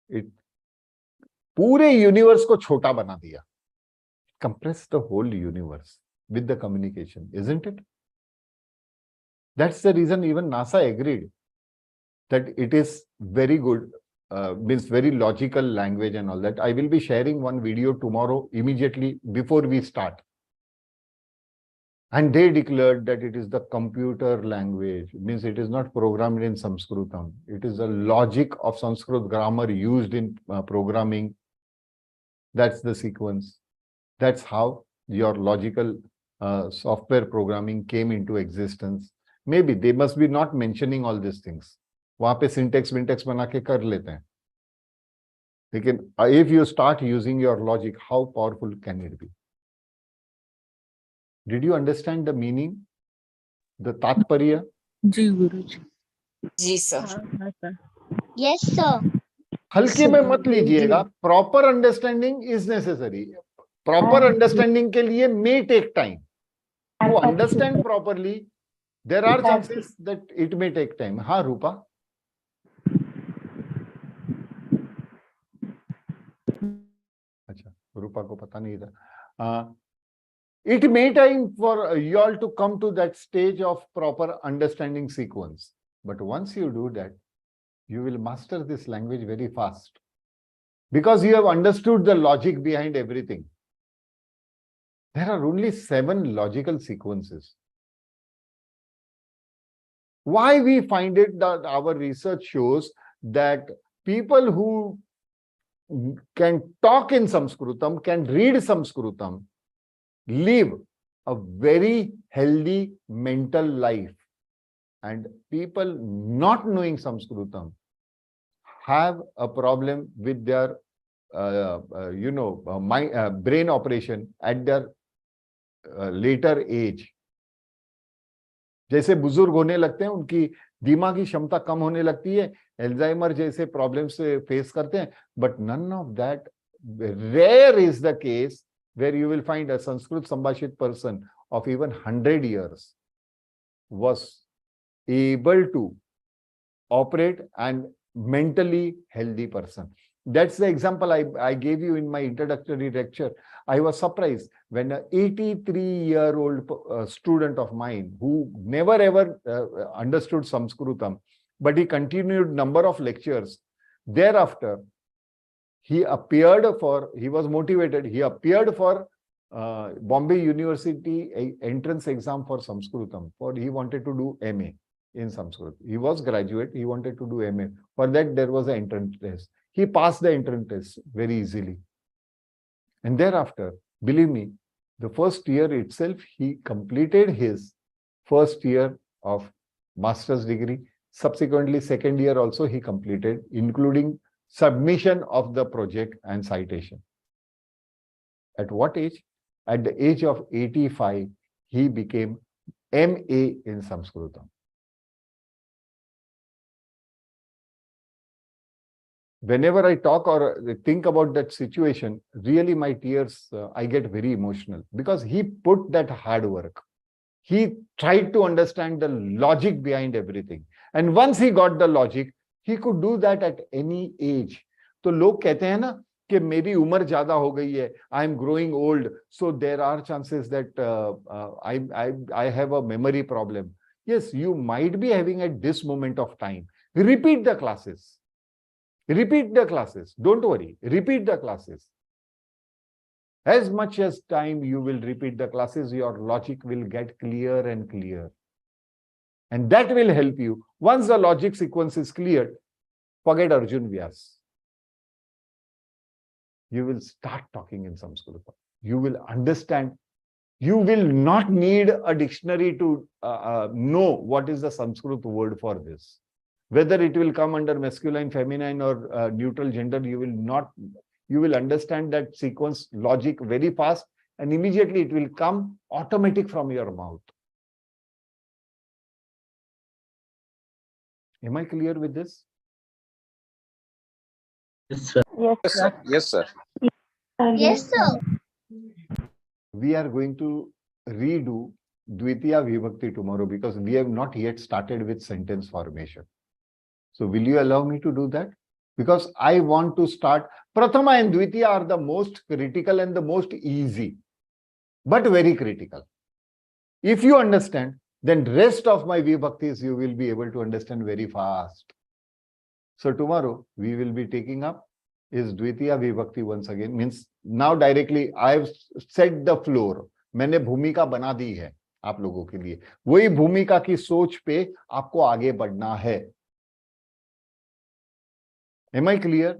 it पूरे universe को छोटा बना दिया. Compress the whole universe with the communication, isn't it? That's the reason even NASA agreed that it is very good, means very logical language and all that. I will be sharing one video tomorrow immediately before we start. And they declared that it is the computer language, means it is not programmed in Sanskritam. It is a logic of Sanskrit grammar used in programming. That's the sequence. That's how your logical software programming came into existence. Maybe they must be not mentioning all these things. वहाँ पे syntax बना के कर लेते हैं. लेकिन if you start using your logic, how powerful can it be? Did you understand the meaning? The tatparya? जी गुरुजी. जी सर. Yes, sir. हल्के में मत लीजिएगा. Proper understanding is necessary. Proper understanding के लिए may take time. To understand properly, there are chances that it may take time. हाँ रूपा. अच्छा रूपा को पता नहीं था. It may time for you all to come to that stage of proper understanding sequence. But once you do that, you will master this language very fast. Because you have understood the logic behind everything. There are only 7 logical sequences. Why we find it that our research shows that people who can talk in Sanskritam, can read Sanskritam, live a very healthy mental life. And people not knowing Sanskritam have a problem with their brain operation at their later age. जैसे बुजुर्ग होने लगते हैं, उनकी दिमागी क्षमता कम होने लगती है, एल्जाइमर जैसे प्रॉब्लम्स से फेस करते हैं. But none of that, rare is the case where you will find a Sanskrit Sambhashit person of even 100 years was able to operate and mentally healthy person. That's the example I gave you in my introductory lecture. I was surprised when an 83-year-old student of mine who never ever understood Sanskritam, but he continued number of lectures. Thereafter, he was motivated. He appeared for Bombay University entrance exam for Sanskritam. He wanted to do MA in Sanskrit. He was graduate. He wanted to do MA. For that, there was an entrance test. He passed the entrance test very easily. And thereafter, believe me, the first year itself, he completed his first year of master's degree. Subsequently, second year also he completed, including submission of the project and citation. At what age? At the age of 85, he became MA in Sanskritam. Whenever I talk or think about that situation, really my tears, I get very emotional because he put that hard work. He tried to understand the logic behind everything. And once he got the logic, he could do that at any age. तो लोग कहते हैं ना कि मेरी उम्र ज्यादा हो गई है, I am growing old, so there are chances that I have a memory problem. Yes, you might be having at this moment of time. Repeat the classes. Repeat the classes. Don't worry. Repeat the classes. As much as time you will repeat the classes, your logic will get clear and clear. And that will help you. Once the logic sequence is cleared, forget Arjun Vyas. You will start talking in Sanskrit. You will understand. You will not need a dictionary to know what is the Sanskrit word for this. Whether it will come under masculine, feminine, or neutral gender, you will understand that sequence logic very fast, and immediately it will come automatic from your mouth. Am I clear with this? Yes, sir. Yes, sir. Yes, sir. Yes, sir. We are going to redo Dvitiya Vibhakti tomorrow because we have not yet started with sentence formation. So will you allow me to do that? Because I want to start. Prathama and Dvitiya are the most critical and the most easy, but very critical. If you understand, then rest of my Vibhaktis you will be able to understand very fast. So tomorrow we will be taking up is Dvitiya Vibhakti once again. Means now directly I have set the floor. मैंने भूमिका बना दी है आप लोगों के लिए. वही भूमिका की सोच पे आपको आगे बढ़ना है. Am I clear?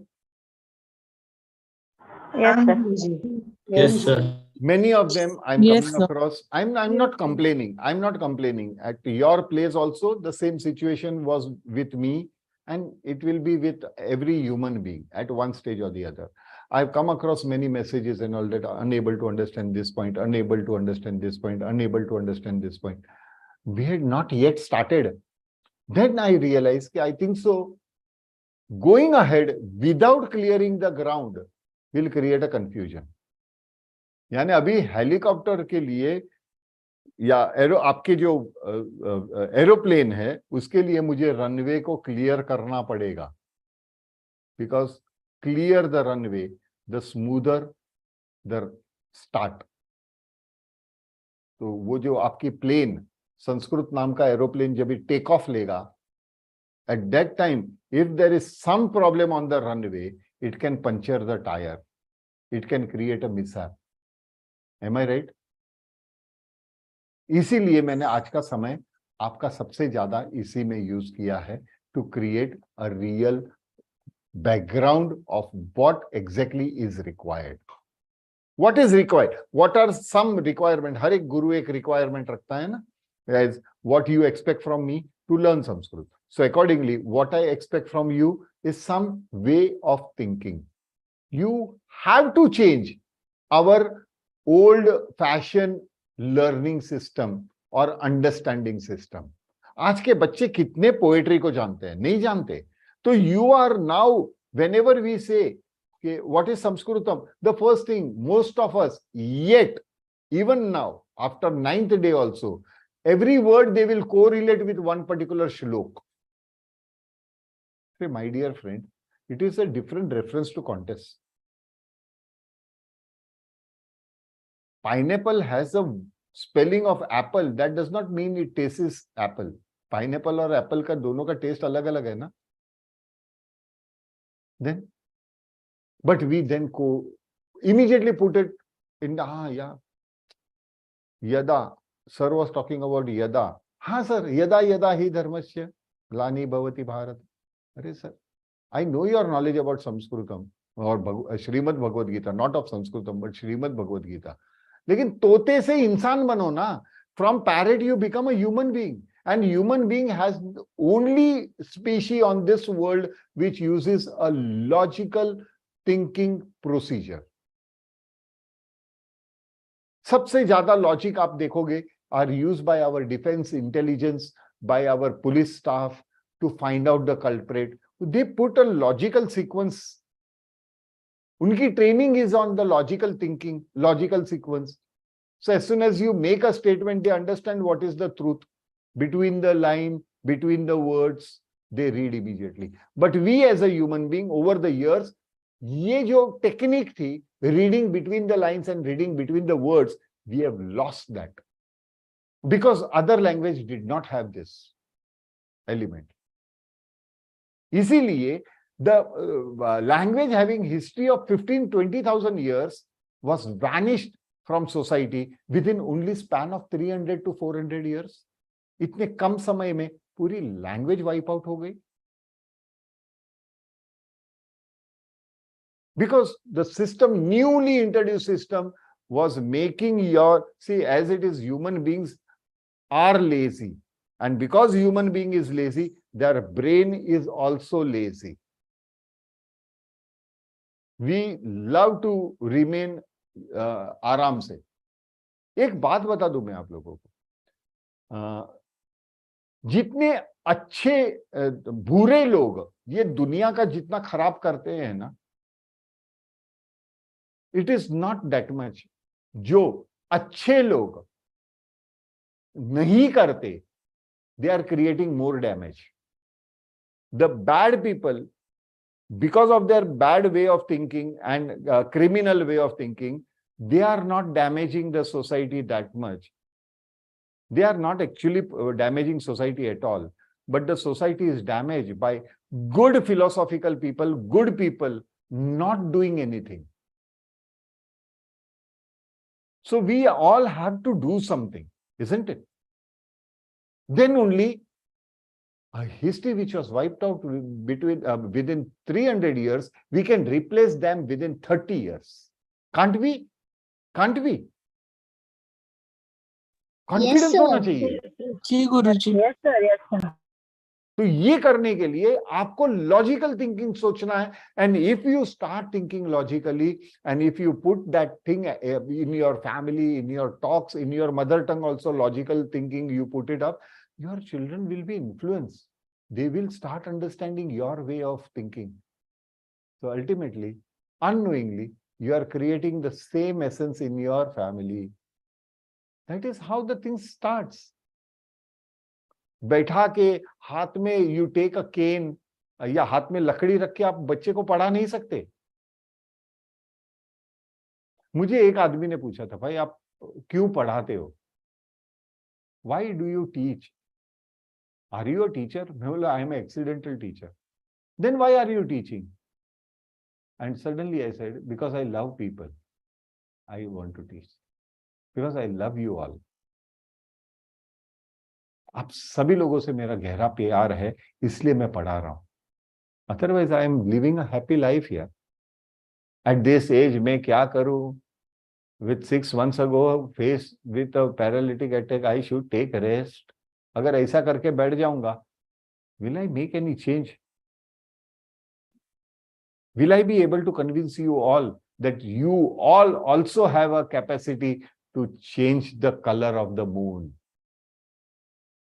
Yes, sir. Yes, sir. Many of them I'm Yes, coming sir. across. I'm not complaining. I'm not complaining. At your place also, the same situation was with me, and it will be with every human being at one stage or the other. I've come across many messages and all that, unable to understand this point, unable to understand this point, unable to understand this point. We had not yet started. Then I realized, I think so. Going ahead without clearing the ground will create a confusion. यानी अभी helicopter के लिए या आपके जो aeroplane है उसके लिए मुझे रनवे को क्लियर करना पड़ेगा. Because clear the runway, the smoother the start. तो वो जो आपकी प्लेन, संस्कृत नाम का एरोप्लेन जब टेक ऑफ लेगा, at that time if there is some problem on the runway, it can puncture the tire, it can create a mishap. Am I right? इसीलिए मैंने आज का समय आपका सबसे ज्यादा इसी में यूज किया है, to create a real background of what exactly is required. What is required, what are some requirement. हर एक गुरु एक रिक्वायरमेंट रखता है ना, as what you expect from me to learn Sanskrit. So accordingly, what I expect from you is some way of thinking. You have to change our old-fashioned learning system or understanding system. आज के बच्चे कितने poetry को जानते हैं? नहीं जानते. तो you are now, whenever we say, okay, what is Sanskritam? The first thing, most of us, yet, even now, after 9th day also, every word they will correlate with one particular shlok. My dear friend, it is a different reference to contest. Pineapple has a spelling of apple. That does not mean it tastes apple. Pineapple और apple का दोनों का test अलग अलग है ना. Then, but we then immediately put it in the yeah. Yada. Sir was talking about yada. हाँ sir, yada yada hi dharmasya glani bhavati bharat. अरे sir, I know your knowledge about Sanskritam और Shrimad Bhagavad Gita, not of Sanskritam but Shrimad Bhagavad Gita. लेकिन तोते से इंसान बनो ना. From parrot you become a human being, and human being has only species on this world which uses a logical thinking procedure. सबसे ज्यादा logic आप देखोगे are used by our defense intelligence, by our police staff, to find out the culprit. They put a logical sequence. Unki training is on the logical thinking, logical sequence. So as soon as you make a statement, they understand what is the truth. Between the line, between the words, they read immediately. But we as a human being, over the years, ye jo technique thi, reading between the lines and reading between the words, we have lost that. Because other language did not have this element. Easily, the language having history of 15-20,000 years was vanished from society within only span of 300 to 400 years. इतने कम समय में पूरी language wipe out हो गई. Because the system, newly introduced system, was making your, see, as it is, human beings are lazy. And because human being is lazy, their brain is also lazy. We love to remain आराम से. एक बात बता दूं मैं आप लोगों को, जितने अच्छे बुरे लोग ये दुनिया का जितना खराब करते हैं ना, it is not that much. जो अच्छे लोग नहीं करते, they are creating more damage. The bad people, because of their bad way of thinking and criminal way of thinking, they are not damaging the society that much. They are not actually damaging society at all. But the society is damaged by good philosophical people, good people not doing anything. So we all have to do something, isn't it? Then only a history which was wiped out within 300 years, we can replace them within 30 years. Can't we? Can't we? Confidence होना चाहिए. जी गुरुजी. Yes, sir. Yes, sir. तो ये करने के लिए आपको logical thinking सोचना है. And if you start thinking logically, and if you put that thing in your family, in your talks, in your mother tongue also, logical thinking, you put it up, your children will be influenced. They will start understanding your way of thinking. So ultimately, unknowingly, you are creating the same essence in your family. That is how the thing starts. बैठा के हाथ में you take a cane, या हाथ में लकड़ी रख के आप बच्चे को पढ़ा नहीं सकते. मुझे एक आदमी ने पूछा था, भाई आप क्यों पढ़ाते हो? Why do you teach? Are you a teacher? No, I am an accidental teacher. Then why are you teaching? And suddenly I said, because I love people. I want to teach. Because I love you all. आप सभी लोगों से मेरा गहरा प्यार है, इसलिए मैं पढ़ा रहा हूं. Otherwise, I am living a happy life here. At this age, मैं क्या करूं? With 6 months ago, faced with a paralytic attack, I should take rest. अगर ऐसा करके बैठ जाऊंगा, will I make any change? Will I be able to convince you all that you all also have a capacity to change the color of the moon?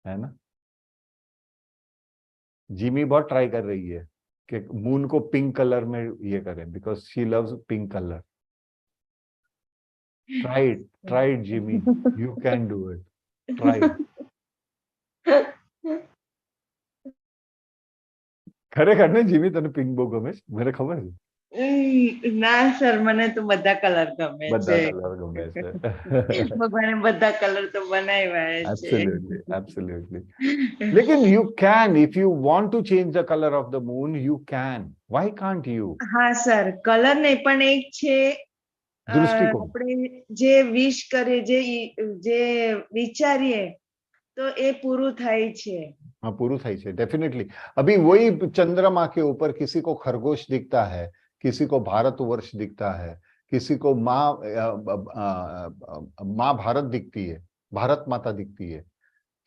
है ना? Jimmy बहुत try कर रही है कि मून को पिंक कलर में ये करें, because she loves pink colour. Try it, Jimmy. You can do it. Try it. ખરેખર ને જીમી તને પિંક બહુ ગમે છે? મને ખબર છે. ના સર, મને તો બધા કલર ગમે બધા છે. કલર ગમે છે. ભગવાને બધા કલર તો બનાવ્યા છે. Absolutely, absolutely. लेकिन you can, if you want to change the color of the moon, you can. Why can't you? હા સર, કલર નહીં પણ એક છે દૃષ્ટિકોણ. આપણે જે વિશ કરીએ, જે વિચારીએ તો એ પૂરું થાય છે. हाँ, पूरा થાય છે, डेफिनेटली. अभी वही चंद्रमा के ऊपर किसी को खरगोश दिखता है, किसी को भारतवर्ष दिखता है, किसी को माँ भारत दिखती है, भारत माता दिखती है,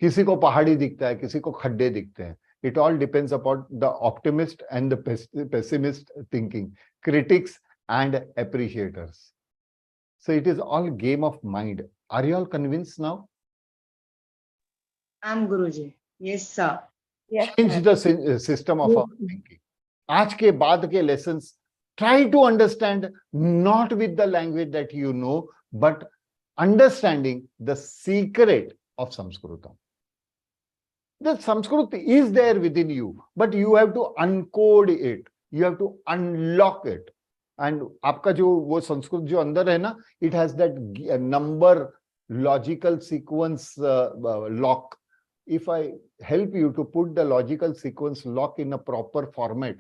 किसी को पहाड़ी दिखता है, किसी को खड्डे दिखते हैं. It all depends upon the optimist and the pessimist thinking, critics and appreciators. So it is all game of mind. Are you all convinced now? આમ ગુરુજી. Yes sir. Change the system of our thinking. आज के बाद के lessons, try to understand not with the language that you know, but understanding the secret of Sanskrit. The Sanskrit is there within you, but you have to uncode it. You have to unlock it. And आपका जो वो संस्कृत जो अंदर है ना, it has that number logical sequence lock. If I help you to put the logical sequence lock in a proper format,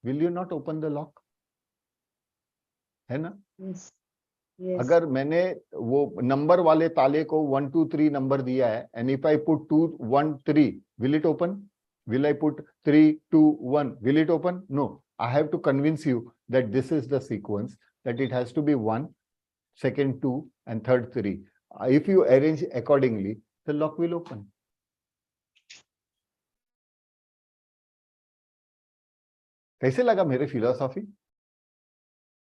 will you not open the lock? है ना? Yes. Yes. अगर मैंने वो नंबर वाले ताले को 1 2 3 नंबर दिया है, and if I put 2 1 3, will it open? Will I put 3 2 1? Will it open? No. I have to convince you that this is the sequence, that it has to be 1, second 2, and third 3. If you arrange accordingly, the lock will open. कैसे लगा मेरे philosophy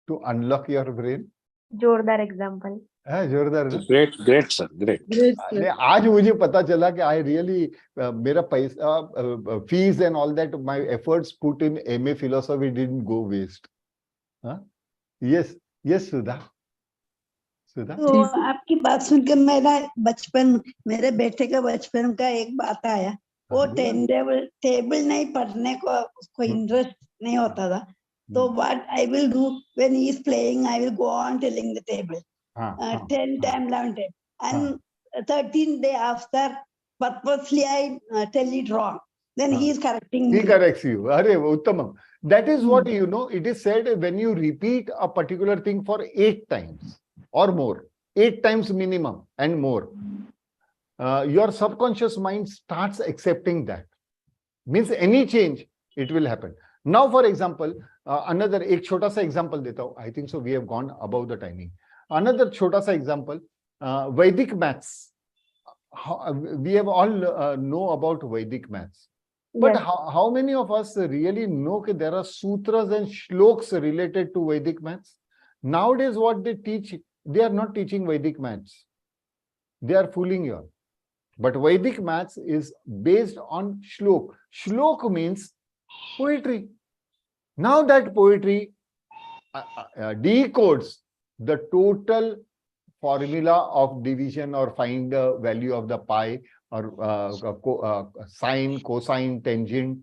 to unlock your brain? जोरदार example. जोरदार. Great sir, great. आज मुझे पता चला कि आई रियली मेरा पैसा fees and all that my efforts put in MA philosophy didn't go waste. Yes yes Sudha. Sudha, तो आपकी बात सुनकर मेरा बचपन, मेरे बेटे का बचपन का एक बात आया. वो टेबल नहीं पढ़ने को उसको इंटरेस्ट नहीं होता था. तो what I will do when he is playing, I will go on telling the table 10 times, 11 times, and 13th day after purposely I tell it wrong, then he is correcting me. He corrects you. Arey uttamam. That is what, you know, it is said, when you repeat a particular thing for 8 times or more, 8 times minimum and more, your subconscious mind starts accepting that. Means any change, it will happen. Now, for example, another एक छोटा सा example देता हूँ. I think so we have gone above the timing. Another छोटा सा example, Vedic maths. We have all know about Vedic maths. But Yes. how many of us really know that there are sutras and shloks related to Vedic maths? Nowadays, what they teach, they are not teaching Vedic maths. They are fooling you all. But Vedic maths is based on shlok. Shlok means poetry. Now that poetry decodes the total formula of division or find the value of the pi or sine, cosine, tangent.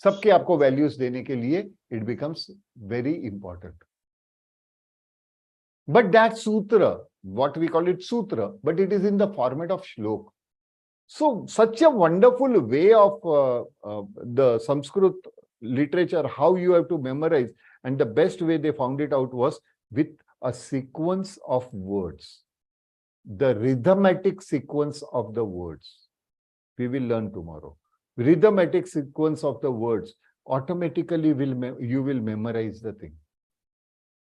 सबके आपको values देने के लिए it becomes very important. But that sutra, what we call it sutra, but it is in the format of shlok. So such a wonderful way of the Sanskrit literature, how you have to memorize, and the best way they found it out was with a sequence of words, the rhythmatic sequence of the words. We will learn tomorrow. Rhythmatic sequence of the words automatically you will memorize the thing,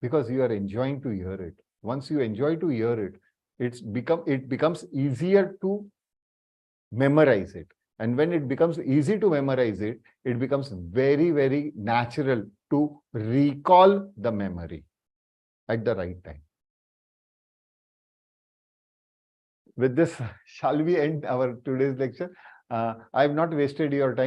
because you are enjoying to hear it. Once you enjoy to hear it, it becomes easier to memorize it. And when it becomes easy to memorize it, it becomes very, very natural to recall the memory at the right time. With this, shall we end our today's lecture? I have not wasted your time.